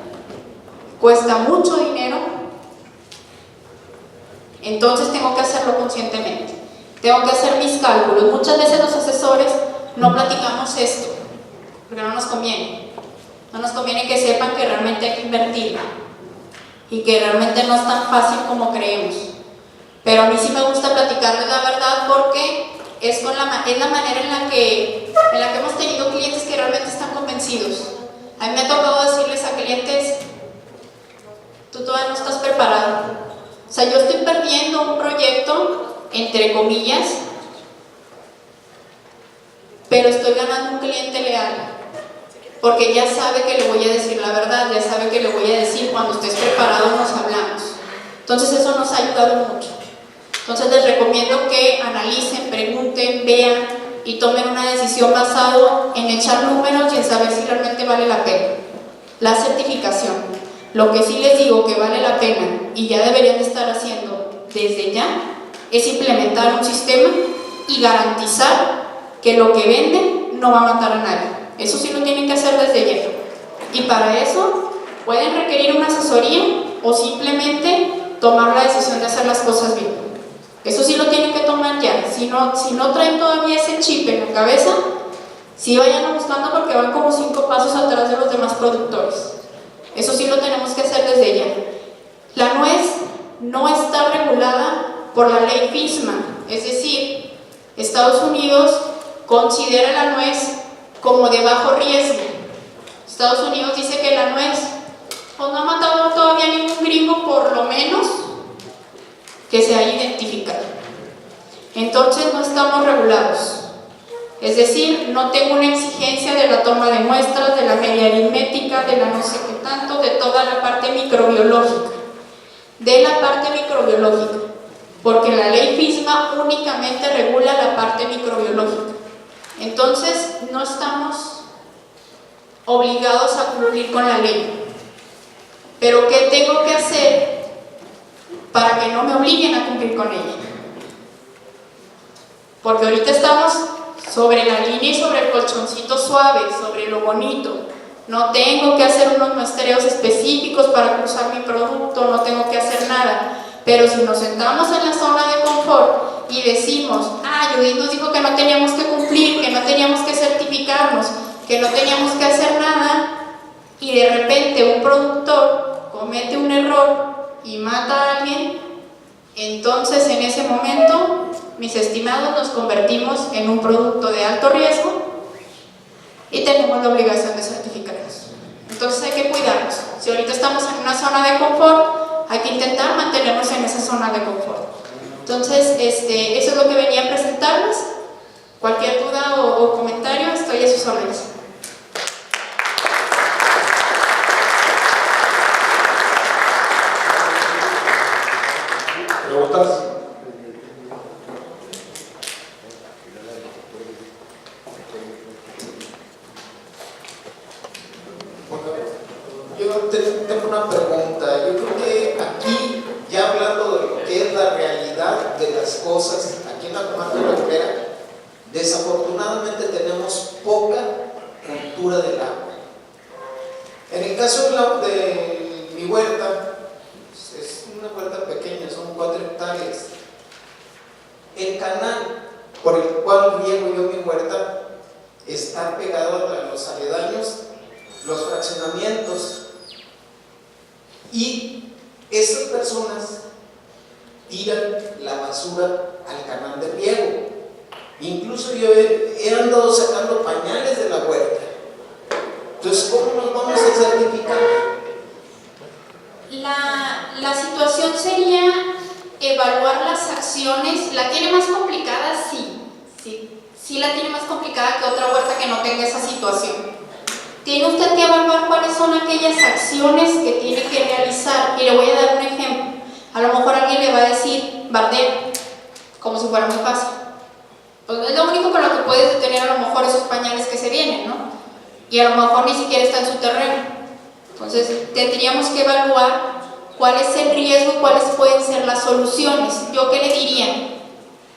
cuesta mucho dinero. Entonces tengo que hacerlo conscientemente, tengo que hacer mis cálculos. Muchas veces los asesores no platicamos esto, porque no nos conviene. No nos conviene que sepan que realmente hay que invertir y que realmente no es tan fácil como creemos. Pero a mí sí me gusta platicarles la verdad porque es la manera en la que hemos tenido clientes que realmente están convencidos. A mí me ha tocado decirles a clientes, tú todavía no estás preparado. O sea, yo estoy perdiendo un proyecto, entre comillas, pero estoy ganando un cliente leal, porque ya sabe que le voy a decir la verdad, ya sabe que le voy a decir cuando estés preparado nos hablamos. Entonces eso nos ha ayudado mucho. Entonces les recomiendo que analicen, pregunten, vean y tomen una decisión basado en echar números y en saber si realmente vale la pena. La certificación, lo que sí les digo que vale la pena y ya deberían de estar haciendo desde ya, es implementar un sistema y garantizar que lo que venden no va a matar a nadie. Eso sí lo tienen que hacer desde ya. Y para eso pueden requerir una asesoría o simplemente tomar la decisión de hacer las cosas bien. Eso sí lo tienen que tomar ya. Si no traen todavía ese chip en la cabeza, sí vayan buscando porque van como 5 pasos atrás de los demás productores. Eso sí lo tenemos que hacer desde ya. La nuez no está regulada por la ley FISMA, es decir, Estados Unidos considera la nuez como de bajo riesgo. Estados Unidos dice que la nuez no ha matado mínimo por lo menos que se haya identificado. Entonces no estamos regulados. Es decir, no tengo una exigencia de la toma de muestras, de la media aritmética, de la no sé qué tanto, de toda la parte microbiológica. De la parte microbiológica. Porque la ley FISMA únicamente regula la parte microbiológica. Entonces, no estamos obligados a cumplir con la ley. Pero, ¿qué tengo que hacer para que no me obliguen a cumplir con ella? Porque ahorita estamos sobre la línea y sobre el colchoncito suave, sobre lo bonito. No tengo que hacer unos muestreos específicos para cruzar mi producto, no tengo que hacer nada. Pero si nos sentamos en la zona de confort y decimos, Judith nos dijo que no teníamos que cumplir, que no teníamos que certificarnos, que no teníamos que hacer nada, y de repente un productor comete un error y mata a alguien, entonces en ese momento, mis estimados, nos convertimos en un producto de alto riesgo y tenemos la obligación de certificarnos. Entonces hay que cuidarnos. Si ahorita estamos en una zona de confort, hay que intentar mantenernos en esa zona de confort. Entonces, eso es lo que venía a presentarles. Cualquier duda o comentario, estoy a sus órdenes. ¿Preguntas? Yo tengo una pregunta. Yo creo que aquí, ya hablando de lo que es la realidad de las cosas, aquí en la comarca lagunera, desafortunadamente tenemos poca cultura del agua. En el caso de mi huerta, es una huerta pequeña, son 4 hectáreas. El canal por el cual riego yo mi huerta está pegado a los aledaños, los fraccionamientos, y esas personas tiran la basura al canal de riego. Incluso yo he andado sacando pañales de la huerta. Entonces, ¿cómo nos vamos a certificar? La situación sería evaluar las acciones. ¿La tiene más complicada? Sí la tiene más complicada que otra huerta que no tenga esa situación. Tiene usted que evaluar cuáles son aquellas acciones que tiene que realizar. Y le voy a dar un ejemplo. A lo mejor alguien le va a decir bardeo, como si fuera muy fácil. Pues no es lo único con lo que puedes detener a lo mejor esos pañales que se vienen, ¿no? Y a lo mejor ni siquiera está en su terreno. Entonces tendríamos que evaluar cuál es el riesgo y cuáles pueden ser las soluciones. ¿Yo qué le diría?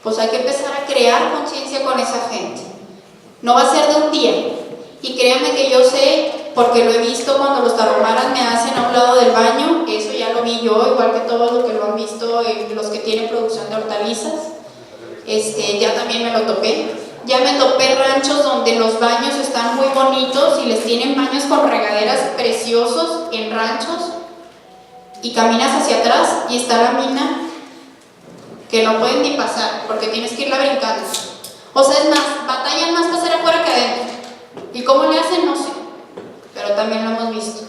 Pues hay que empezar a crear conciencia con esa gente. No va a ser de un día. Y créanme que yo sé, porque lo he visto cuando los tarahumara's me hacen a un lado del baño, eso ya lo vi yo, igual que todos los que lo han visto, los que tienen producción de hortalizas. Ya también me lo topé. Ya me topé ranchos donde los baños están muy bonitos y les tienen baños con regaderas preciosos en ranchos, y caminas hacia atrás y está la mina que no pueden ni pasar porque tienes que irla brincando. O sea, es más, batallan más para hacer afuera que adentro. ¿Y cómo le hacen? No sé, pero también lo hemos visto.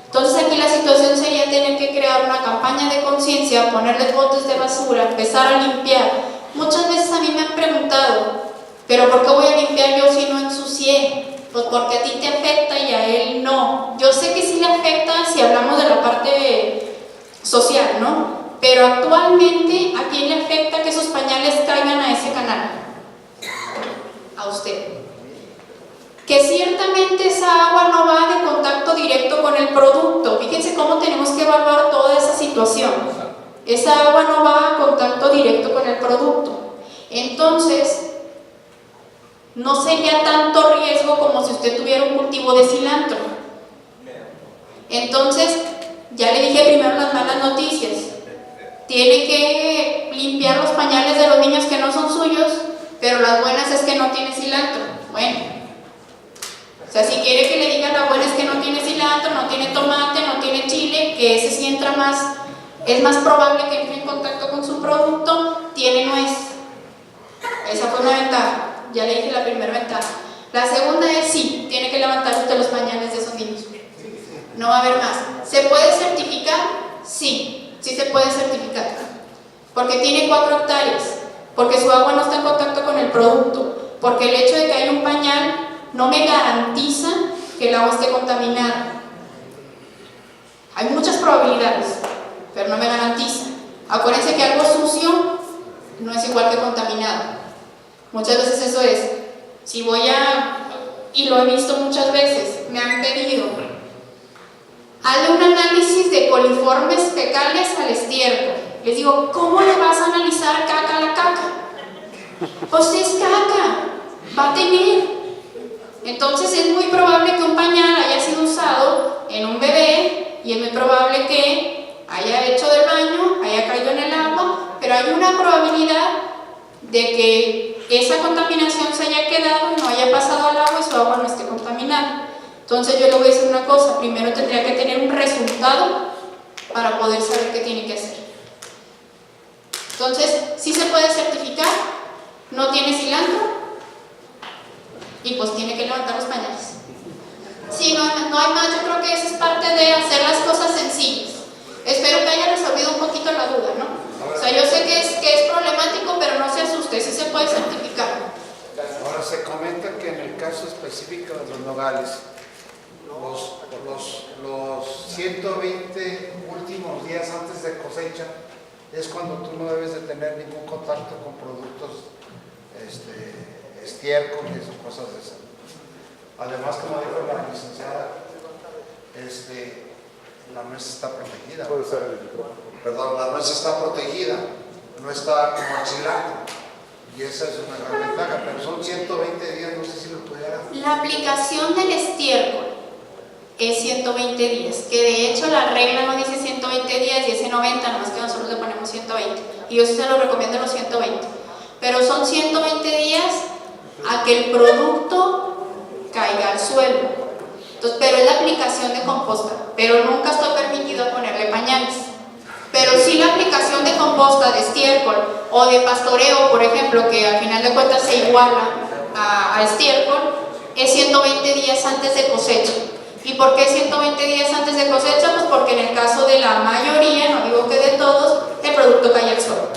Entonces aquí la situación sería tener que crear una campaña de conciencia, ponerles botes de basura, empezar a limpiar. Muchas veces a mí me han preguntado, ¿pero por qué voy a limpiar yo si no ensucié? Pues porque a ti te afecta y a él no. Yo sé que sí le afecta si hablamos de la parte social, ¿no? Pero actualmente, ¿a quién le afecta que esos pañales caigan a ese canal? A usted. Que ciertamente esa agua no va de contacto directo con el producto. Fíjense cómo tenemos que evaluar toda esa situación. Esa agua no va a contacto directo con el producto. Entonces, no sería tanto riesgo como si usted tuviera un cultivo de cilantro. Entonces, ya le dije primero las malas noticias. Tiene que limpiar los pañales de los niños que no son suyos, pero las buenas es que no tiene cilantro. Bueno, o sea, si quiere que le diga la buena es que no tiene cilantro, no tiene tomate, no tiene chile, que ese sí entra más, es más probable que entre en contacto con su producto, tiene nuez. Esa fue una ventaja, ya le dije la primera ventaja. La segunda es sí, tiene que levantar usted los pañales de esos niños. No va a haber más. ¿Se puede certificar? Sí, sí se puede certificar, porque tiene 4 hectáreas, porque su agua no está en contacto con el producto, porque el hecho de que haya un pañal no me garantiza que el agua esté contaminada. Hay muchas probabilidades, pero no me garantiza. Acuérdense que algo sucio no es igual que contaminado. Muchas veces eso es, si voy y lo he visto muchas veces, me han pedido, hazle un análisis de coliformes fecales al estiércol. Les digo, ¿cómo le vas a analizar caca a la caca? Pues es caca, va a tener. Entonces es muy probable que un pañal haya sido usado en un bebé y es muy probable que haya hecho del baño, haya caído en el agua, pero hay una probabilidad de que esa contaminación se haya quedado y no haya pasado al agua y su agua no esté contaminada. Entonces yo le voy a decir una cosa, primero tendría que tener un resultado para poder saber qué tiene que hacer. Entonces, sí se puede certificar, no tiene cilantro y pues tiene que levantar los pañales. Sí, no hay más, yo creo que eso es parte de hacer las cosas sencillas. Espero que haya resolvido un poquito la duda, ¿no? O sea, yo sé que es problemático, pero no se asuste, sí se puede certificar. Ahora se comenta que en el caso específico de los nogales, los 120 últimos días antes de cosecha es cuando tú no debes de tener ningún contacto con productos estiércoles o cosas de esas. Además, como dijo la licenciada, la nuez está protegida. Puede ser el micrófono. Perdón, la nuez está protegida, no está como el cilantro. Y esa es una gran ventaja, pero son 120 días, no sé si lo pudiera. La aplicación del estiércol es 120 días, que de hecho la regla no dice 120 días, dice 90, nomás que nosotros le ponemos 120. Y yo sí se lo recomiendo los 120. Pero son 120 días a que el producto caiga al suelo. Entonces, pero es la aplicación de composta, pero nunca está permitido ponerle pañales. Pero sí la aplicación de composta, de estiércol o de pastoreo, por ejemplo, que al final de cuentas se iguala a estiércol, es 120 días antes de cosecha. ¿Y por qué 120 días antes de cosecha? Pues porque en el caso de la mayoría, no digo que de todos, el producto cae al suelo.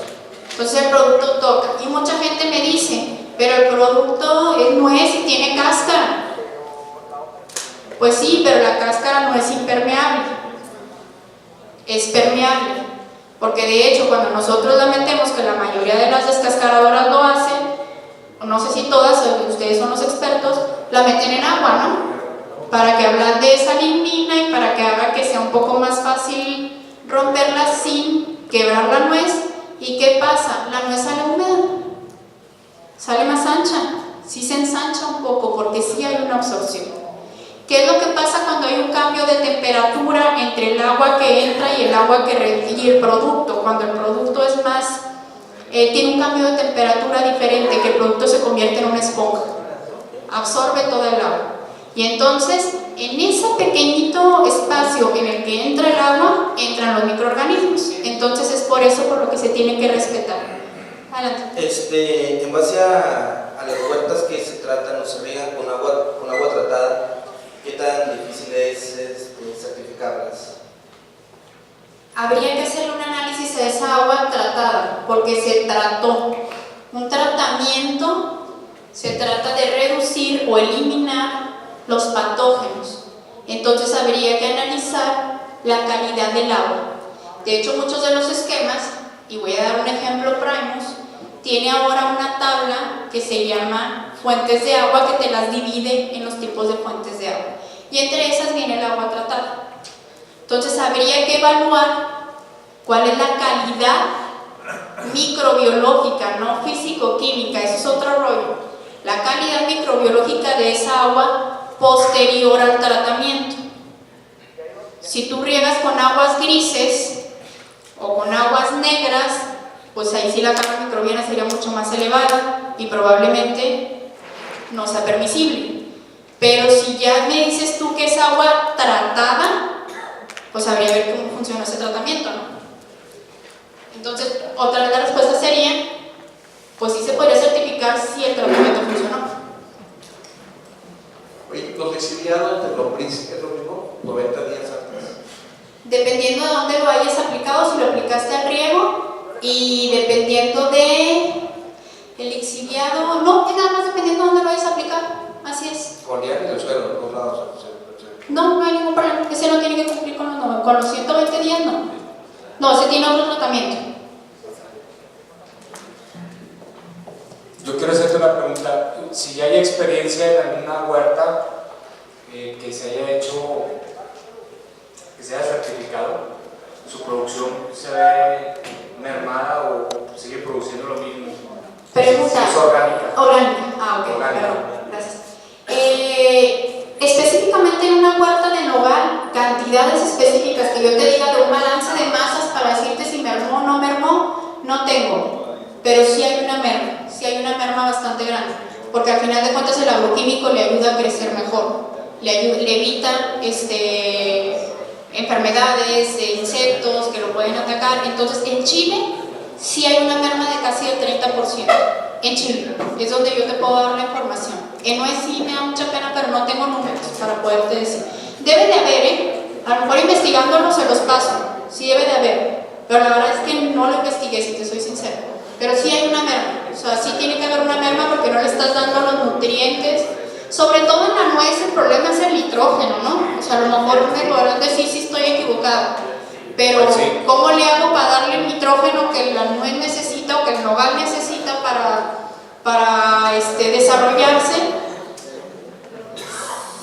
Entonces el producto toca. Y mucha gente me dice, pero el producto es nuez y tiene cáscara. Pues sí, pero la cáscara no es impermeable, es permeable, porque de hecho cuando nosotros la metemos, que la mayoría de las descascaradoras lo hacen, no sé si todas, ustedes son los expertos, la meten en agua, ¿no? Para que ablande esa lignina y para que haga que sea un poco más fácil romperla sin quebrar la nuez. ¿Y qué pasa? La nuez sale húmeda, sale más ancha, sí se ensancha un poco porque sí hay una absorción. ¿Qué es lo que pasa cuando hay un cambio de temperatura entre el agua que entra y el agua y el producto? Cuando el producto es más, tiene un cambio de temperatura diferente, que el producto se convierte en una esponja, absorbe todo el agua. Y entonces, en ese pequeñito espacio en el que entra el agua, entran los microorganismos. Entonces es por eso por lo que se tiene que respetar. Adelante. En base a las huertas que se tratan o se riegan con agua tratada, ¿qué tan difícil es certificarlas? Habría que hacer un análisis a esa agua tratada, porque se trató. Un tratamiento se trata de reducir o eliminar los patógenos. Entonces habría que analizar la calidad del agua. De hecho, muchos de los esquemas, y voy a dar un ejemplo, Primus, tiene ahora una tabla que se llama fuentes de agua, que te las divide en los tipos de fuentes de agua. Y entre esas viene el agua tratada. Entonces habría que evaluar cuál es la calidad microbiológica, no físico-química, eso es otro rollo. La calidad microbiológica de esa agua posterior al tratamiento. Si tú riegas con aguas grises o con aguas negras, pues ahí sí la carga microbiana sería mucho más elevada y probablemente no sea permisible. Pero si ya me dices tú que es agua tratada, pues habría que ver cómo funciona ese tratamiento, ¿no? Entonces, otra de las respuestas sería, pues sí se podría certificar si el tratamiento funcionó. Oye, los exiliados de lombriz, ¿es lo mismo? 90 días antes. dependiendo de dónde lo hayas aplicado, si lo aplicaste al riego y dependiendo de el lixiviado, no, es nada más dependiendo de dónde lo hayas aplicado, así es. Con diario del suelo, los dos lados. No, no hay ningún problema, ese no tiene que cumplir con los 120 días, no. No, ese tiene otro tratamiento. Yo quiero hacerte una pregunta, si ya hay experiencia en alguna huerta que se haya hecho, que se haya certificado, su producción se ve mermada o sigue produciendo lo mismo. Pregunta. ¿Es orgánica? Orgánica, ah, ok, Orgánica. perdón, gracias. Específicamente en una huerta de nogal, cantidades específicas que yo te diga de un balance de masas para decirte si mermó o no mermó, no tengo, pero sí hay una merma bastante grande, porque al final de cuentas el agroquímico le ayuda a crecer mejor, le evita enfermedades, insectos que lo pueden atacar. Entonces en Chile sí hay una merma de casi el 30%, en Chile, es donde yo te puedo dar la información. En Nuez sí me da mucha pena, pero no tengo números para poderte decir. Debe de haber, a lo mejor investigándolo se los paso, sí debe de haber, pero la verdad es que no lo investigué, si te soy sincera. Pero sí hay una merma, o sea, sí tiene que haber una merma porque no le estás dando los nutrientes. Sobre todo en la nuez el problema es el nitrógeno, ¿no? O sea, a lo mejor me podrán decir si estoy equivocada, pero Pues sí. ¿cómo le hago para darle el nitrógeno que la nuez necesita o que el nogal necesita para desarrollarse?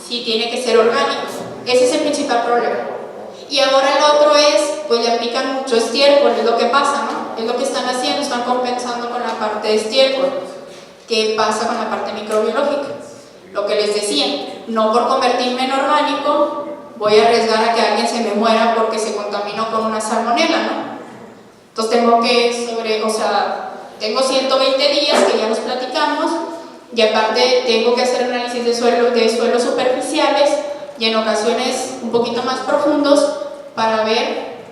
Sí tiene que ser orgánico, ese es el principal problema. Y ahora el otro es, pues le aplican mucho estiércol, es lo que pasa, ¿no? Es lo que están haciendo, están compensando con la parte de estiércol. ¿Qué pasa con la parte microbiológica? Lo que les decía, no por convertirme en orgánico voy a arriesgar a que alguien se me muera porque se contaminó con una salmonela, ¿no? Entonces tengo tengo 120 días que ya nos platicamos y aparte tengo que hacer análisis de suelos superficiales y en ocasiones un poquito más profundos para ver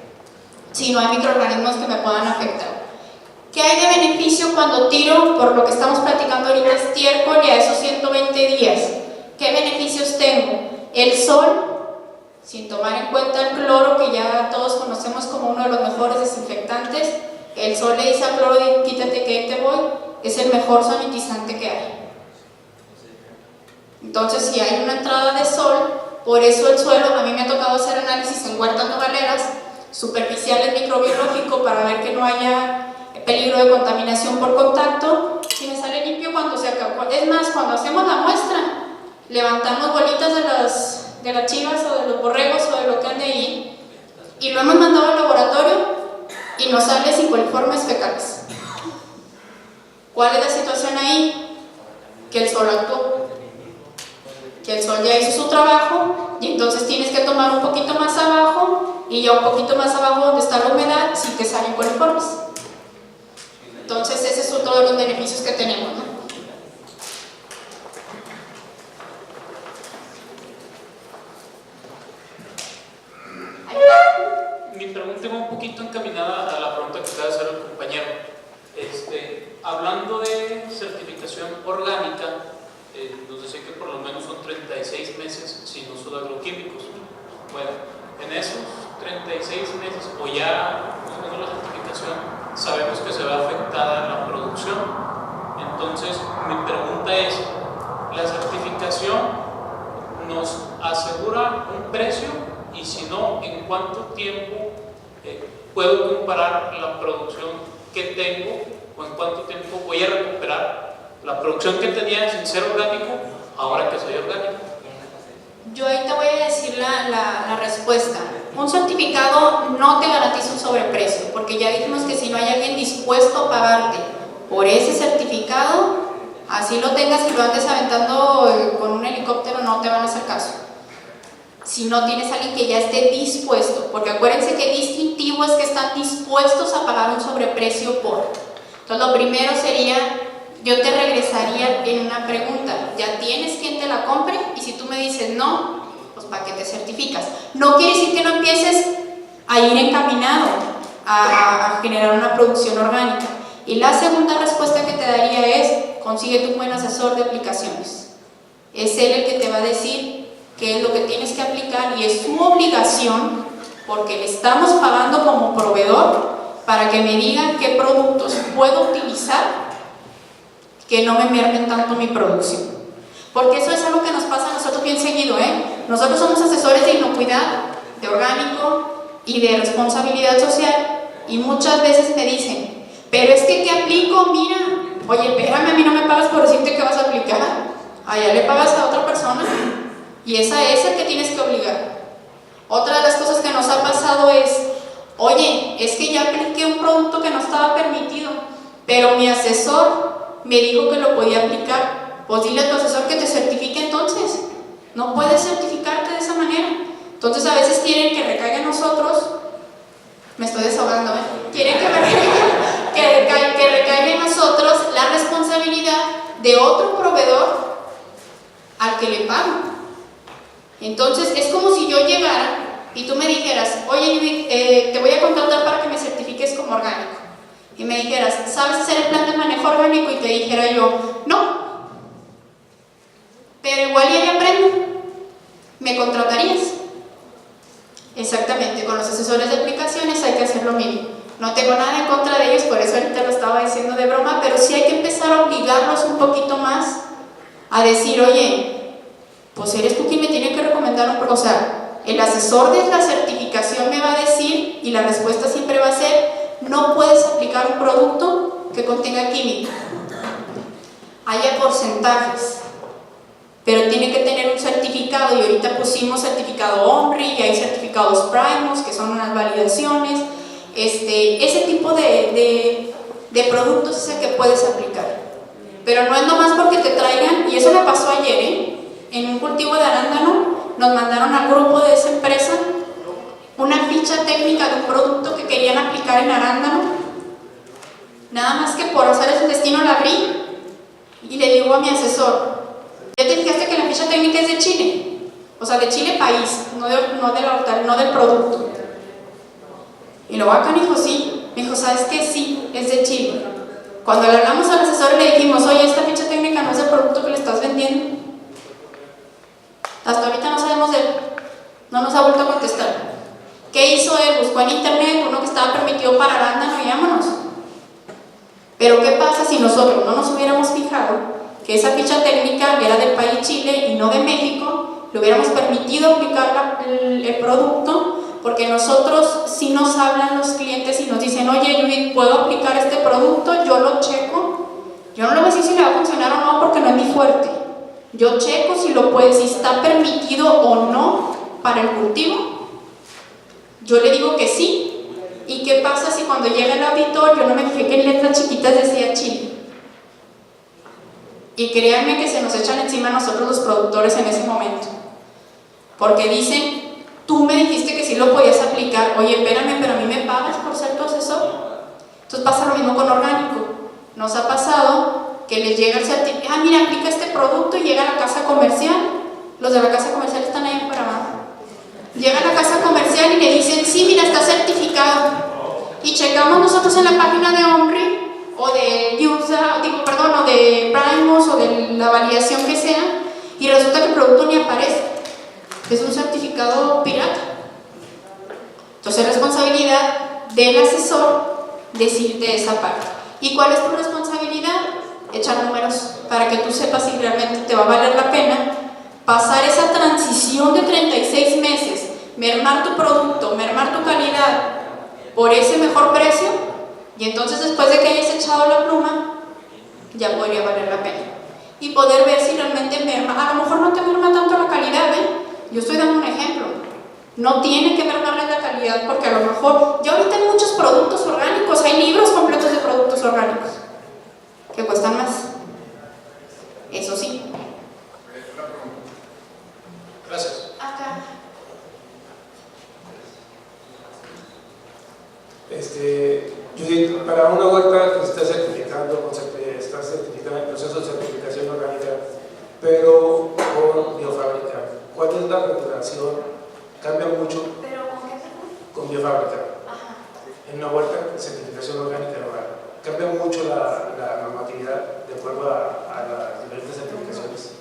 si no hay microorganismos que me puedan afectar. ¿Qué hay de beneficio cuando tiro, por lo que estamos platicando ahorita, estiércol y a esos 120 días? ¿Qué beneficios tengo? El sol, sin tomar en cuenta el cloro, que ya todos conocemos como uno de los mejores desinfectantes, el sol le dice al cloro, quítate que ahí te voy, es el mejor sanitizante que hay. Entonces, si hay una entrada de sol, por eso el suelo, a mí me ha tocado hacer análisis en huertas nogaleras, superficiales microbiológico, para ver que no haya peligro de contaminación por contacto, y me sale limpio cuando se acabó. Es más, cuando hacemos la muestra, levantamos bolitas de las chivas o de los borregos o de lo que ande ahí, y lo hemos mandado al laboratorio y nos sale coliformes fecales. ¿Cuál es la situación ahí? Que el sol actuó, que el sol ya hizo su trabajo, y entonces tienes que tomar un poquito más abajo, y ya un poquito más abajo donde está la humedad, si te salen coliformes. Entonces ese es otro de los beneficios que tenemos, ¿no? Mi pregunta va un poquito encaminada a la pregunta que acaba de hacer el compañero. Hablando de certificación orgánica, nos decía que por lo menos son 36 meses sin uso de agroquímicos. Bueno, en esos 36 meses o ya usando la certificación, sabemos que se ve afectada la producción. Entonces, mi pregunta es, ¿la certificación nos asegura un precio? Y si no, ¿en cuánto tiempo puedo comparar la producción que tengo o en cuánto tiempo voy a recuperar la producción que tenía sin ser orgánico ahora que soy orgánico? Yo ahí te voy a decir la respuesta. Un certificado no te garantiza un sobreprecio, porque ya dijimos que si no hay alguien dispuesto a pagarte por ese certificado, así lo tengas y lo andes aventando con un helicóptero, no te van a hacer caso. Si no tienes a alguien que ya esté dispuesto, porque acuérdense que distintivo es que están dispuestos a pagar un sobreprecio por. Entonces lo primero sería, yo te regresaría en una pregunta, ¿ya tienes quien te la compre? Y si tú me dices no, pues ¿para qué te certificas? No quiere decir que no empieces a ir encaminado a generar una producción orgánica. Y la segunda respuesta que te daría es, consíguete un buen asesor de aplicaciones. Es él el que te va a decir qué es lo que tienes que aplicar y es su obligación, porque le estamos pagando como proveedor para que me digan qué productos puedo utilizar que no me mermen tanto mi producción. Porque eso es algo que nos pasa a nosotros bien seguido, ¿eh? Nosotros somos asesores de inocuidad, de orgánico y de responsabilidad social, y muchas veces me dicen, pero es que ¿qué aplico? Mira, oye, espérame, a mí no me pagas por decirte que vas a aplicar, allá le pagas a otra persona, y esa es el que tienes que obligar. Otra de las cosas que nos ha pasado es, oye, es que ya apliqué un producto que no estaba permitido, pero mi asesor me dijo que lo podía aplicar. Pues dile a tu asesor que te certifique entonces. No puedes certificarte de esa manera. Entonces a veces quieren que recaiga en nosotros, me estoy desahogando, quieren que recaiga en nosotros la responsabilidad de otro proveedor al que le pago. Entonces es como si yo llegara y tú me dijeras, oye Judith, te voy a contratar para que me certifiques como orgánico. Y me dijeras, ¿sabes hacer el plan de manejo orgánico? Y te dijera yo, no, pero igual ya aprendo. ¿Me contratarías? Exactamente, con los asesores de aplicaciones hay que hacer lo mismo. No tengo nada en contra de ellos, por eso ahorita lo estaba diciendo de broma, pero sí hay que empezar a obligarlos un poquito más a decir, oye, pues eres tú quien me tiene que recomendar un producto. O sea, el asesor de la certificación me va a decir, y la respuesta siempre va a ser, no puedes aplicar un producto que contenga química. Haya porcentajes, pero tiene que tener un certificado, y ahorita pusimos certificado OMRI, y hay certificados Primos, que son unas validaciones. Ese tipo de productos es el que puedes aplicar. Pero no es nomás porque te traigan, y eso me pasó ayer, en un cultivo de arándano, nos mandaron al grupo de esa empresa una ficha técnica de un producto que querían aplicar en arándano. Nada más que por hacer ese destino la abrí y le digo a mi asesor, ¿ya te fijaste que la ficha técnica es de Chile? O sea, de Chile país, no del producto. Y lo bacán dijo, sí. Me dijo, ¿sabes qué? Sí, es de Chile. Cuando le hablamos al asesor le dijimos, oye, esta ficha técnica no es el producto que le estás vendiendo. Hasta ahorita no sabemos de él. No nos ha vuelto a contestar. ¿Qué hizo él? Buscó en internet uno que estaba permitido para arándano y vámonos. Pero ¿qué pasa si nosotros no nos hubiéramos fijado que esa ficha técnica era del país Chile y no de México? Le hubiéramos permitido aplicar el producto, porque nosotros sí nos hablan los clientes y nos dicen, oye Judith, ¿puedo aplicar este producto? Yo lo checo. Yo no le voy a decir si le va a funcionar o no, porque no es mi fuerte. Yo checo si está permitido o no para el cultivo. Yo le digo que sí. ¿Y qué pasa si cuando llega el auditor yo no me fijé que en letras chiquitas decía Chile? Y créanme que se nos echan encima a nosotros los productores en ese momento, porque dicen, tú me dijiste que sí lo podías aplicar, oye, espérame, pero a mí me pagas por ser tu asesor. Entonces pasa lo mismo con orgánico. Nos ha pasado que les llega el certificado, mira, aplica este producto, y llega a la casa comercial, los de la casa comercial están ahí para abajo. Llega a la casa comercial y le dicen, sí, mira, está certificado. Y checamos nosotros en la página de OMRI o de o de Primos o de la validación que sea, y resulta que el producto ni aparece. Es un certificado pirata. Entonces es responsabilidad del asesor decirte esa parte. ¿Y cuál es tu responsabilidad? Echar números para que tú sepas si realmente te va a valer la pena pasar esa transición de 36 meses, mermar tu producto, mermar tu calidad por ese mejor precio, y entonces después de que hayas echado la pluma, ya podría valer la pena. Y poder ver si realmente merma. A lo mejor no te merma tanto la calidad, Yo estoy dando un ejemplo. No tiene que mermarle la calidad, porque a lo mejor, ya ahorita hay muchos productos orgánicos, hay libros completos de productos orgánicos que cuestan más. Eso sí. Gracias. Acá. Judith, para una huerta que está certificando, está certificando el proceso de certificación orgánica, pero con biofábrica, ¿cuál es la regulación? ¿Cambia mucho? ¿Pero con qué? Con biofábrica. Ajá. En una huerta de certificación orgánica rural, ¿cambia mucho la normatividad de acuerdo a las diferentes certificaciones?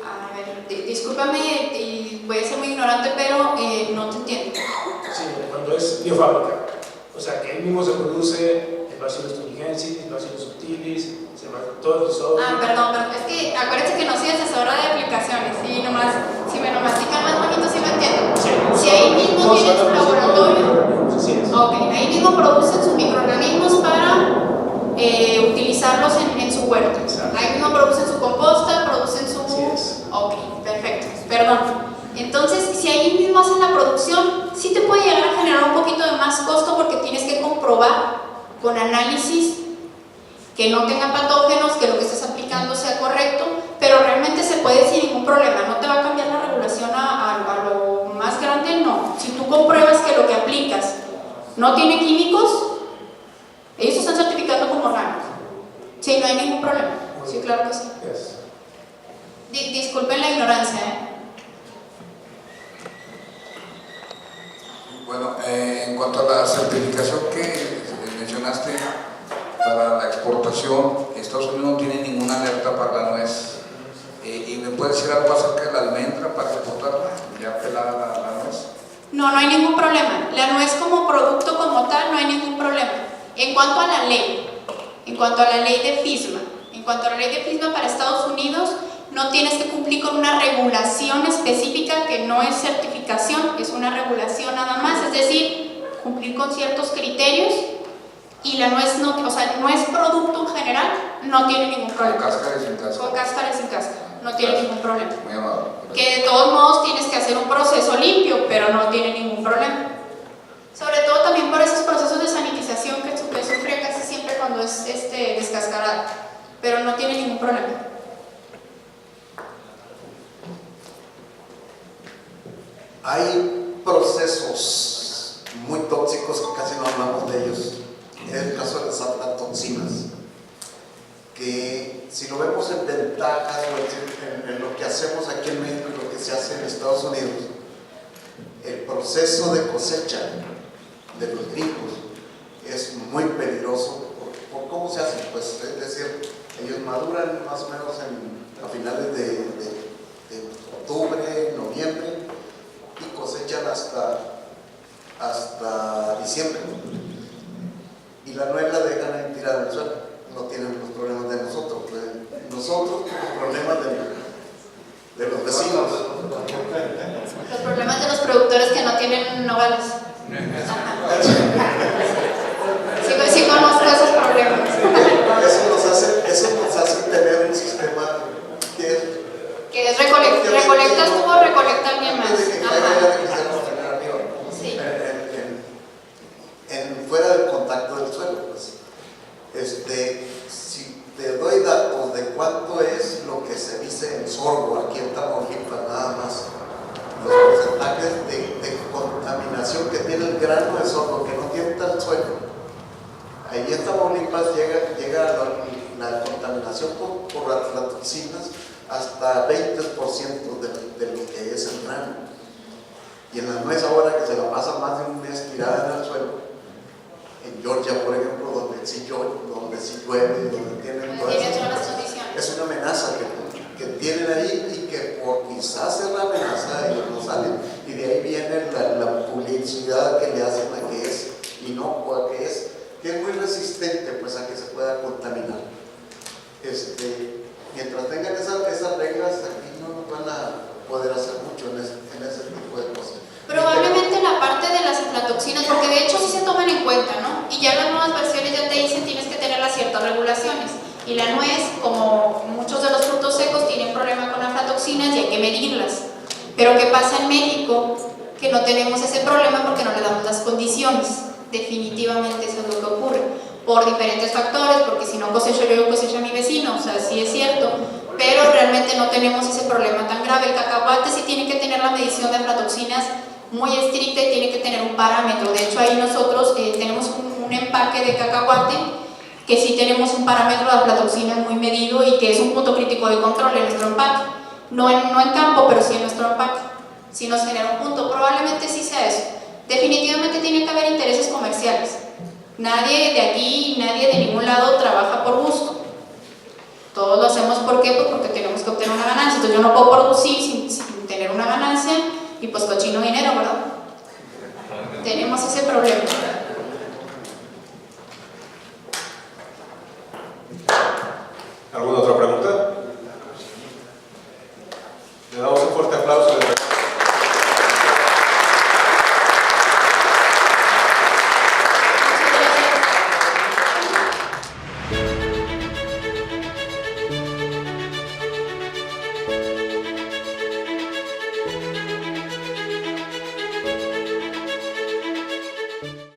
A ver, discúlpame y voy a ser muy ignorante, pero no te entiendo. Sí, cuando es biofábrica, o sea, que ahí mismo se produce el bacillus thuringiensis, el bacillus subtilis, se va todo el sodio. Perdón, es que acuérdense que no soy asesora de aplicaciones, y nomás, si me lo mastican más bonito, sí me entiendo. Sí, si ahí mismo tienen su laboratorio, sí, ok, ahí mismo producen sus microorganismos para utilizarlos en su huerto. Exacto. Ahí mismo producen su composta, producen su... Así es. Ok, perfecto, perdón. Entonces, si ahí mismo hacen la producción, sí te puede llegar a generar un poquito de más costo porque tienes que comprobar con análisis que no tenga patógenos, que lo que estés aplicando sea correcto, pero realmente se puede sin ningún problema. No te va a cambiar la regulación a lo más grande, no. Si tú compruebas que lo que aplicas no tiene químicos, ellos están certificando como orgánico. Sí, no hay ningún problema. Sí, claro que sí. Yes. Disculpen la ignorancia, Bueno, en cuanto a la certificación que mencionaste para la exportación, Estados Unidos no tiene ninguna alerta para la nuez. ¿Y me puedes decir algo acerca de la almendra para exportarla? ¿Ya pelada la nuez? No hay ningún problema. La nuez como producto como tal, no hay ningún problema. En cuanto a la ley de FISMA para Estados Unidos, no tienes que cumplir con una regulación específica que no es certificación, es una regulación nada más, es decir, cumplir con ciertos criterios, y la nuez no, o sea, nuez producto en general no tiene ningún problema. Con cáscara y sin cáscara. Con cáscara y sin cáscara, no tiene ningún problema. Muy amable. Que de todos modos tienes que hacer un proceso limpio, pero no tiene ningún problema. Sobre todo también por esos procesos de sanitización que sufre casi siempre cuando es descascarada, pero no tiene ningún problema. Hay procesos muy tóxicos que casi no hablamos de ellos. En el caso de las aflatoxinas, que si lo vemos en ventajas o en lo que hacemos aquí en México y lo que se hace en Estados Unidos, el proceso de cosecha de los gringos es muy peligroso por cómo se hace. Pues, es decir, ellos maduran más o menos a finales de octubre, noviembre, y cosechan hasta diciembre. Y la nuez la dejan ahí tirada en el suelo. No tienen los problemas de nosotros. Nosotros tenemos problemas de los vecinos. Los problemas de los productores que no tienen nogales. Sí conozco esos problemas. Eso nos hace tener un sistema que es recolectas tú o recolecta alguien más. Sí. Fuera del contacto del suelo, pues. Si te doy datos de cuánto es lo que se dice en sorgo aquí en Tamaulipas, nada más, los porcentajes de contaminación que tiene el grano de sorgo que no tienta el suelo, ahí en Tamaulipas llega la contaminación por las aflatoxinas hasta 20% de lo que es el grano. Y en la nuez ahora que se la pasa más de un mes tirada en el suelo, en Georgia, por ejemplo, donde sí llueve, donde tienen todas esas cosas, es una amenaza que tienen ahí, y que por quizás es la amenaza ellos no salen, y de ahí viene la publicidad que le hacen a que es inocua, que es muy resistente, pues, a que se pueda contaminar. Mientras tengan esas reglas, aquí no van a poder hacer mucho en ese tipo de cosas. Probablemente la parte de las aflatoxinas, porque de hecho sí se toman en cuenta, ¿no? Y ya las nuevas versiones ya te dicen tienes que tener las ciertas regulaciones. Y la nuez, como muchos de los frutos secos, tienen problema con aflatoxinas y hay que medirlas. Pero ¿qué pasa en México? Que no tenemos ese problema porque no le damos las condiciones. Definitivamente eso es lo que ocurre. Por diferentes factores, porque si no cosecho yo, cosecha mi vecino, o sea, sí es cierto. Pero realmente no tenemos ese problema tan grave. El cacahuate sí tiene que tener la medición de aflatoxinas muy estricta y tiene que tener un parámetro. De hecho, ahí nosotros tenemos un empaque de cacahuate que sí tenemos un parámetro de aflatoxinas muy medido y que es un punto crítico de control en nuestro empaque. No en campo, pero sí en nuestro empaque. Sí nos genera un punto. Probablemente sí sea eso. Definitivamente tiene que haber intereses comerciales. Nadie de aquí, nadie de ningún lado trabaja por gusto. todos lo hacemos, ¿por qué? Pues porque tenemos que obtener una ganancia. Entonces yo no puedo producir sin tener una ganancia y pues cochino dinero, ¿verdad? Tenemos ese problema. ¿Alguna otra pregunta? Le damos un fuerte aplauso.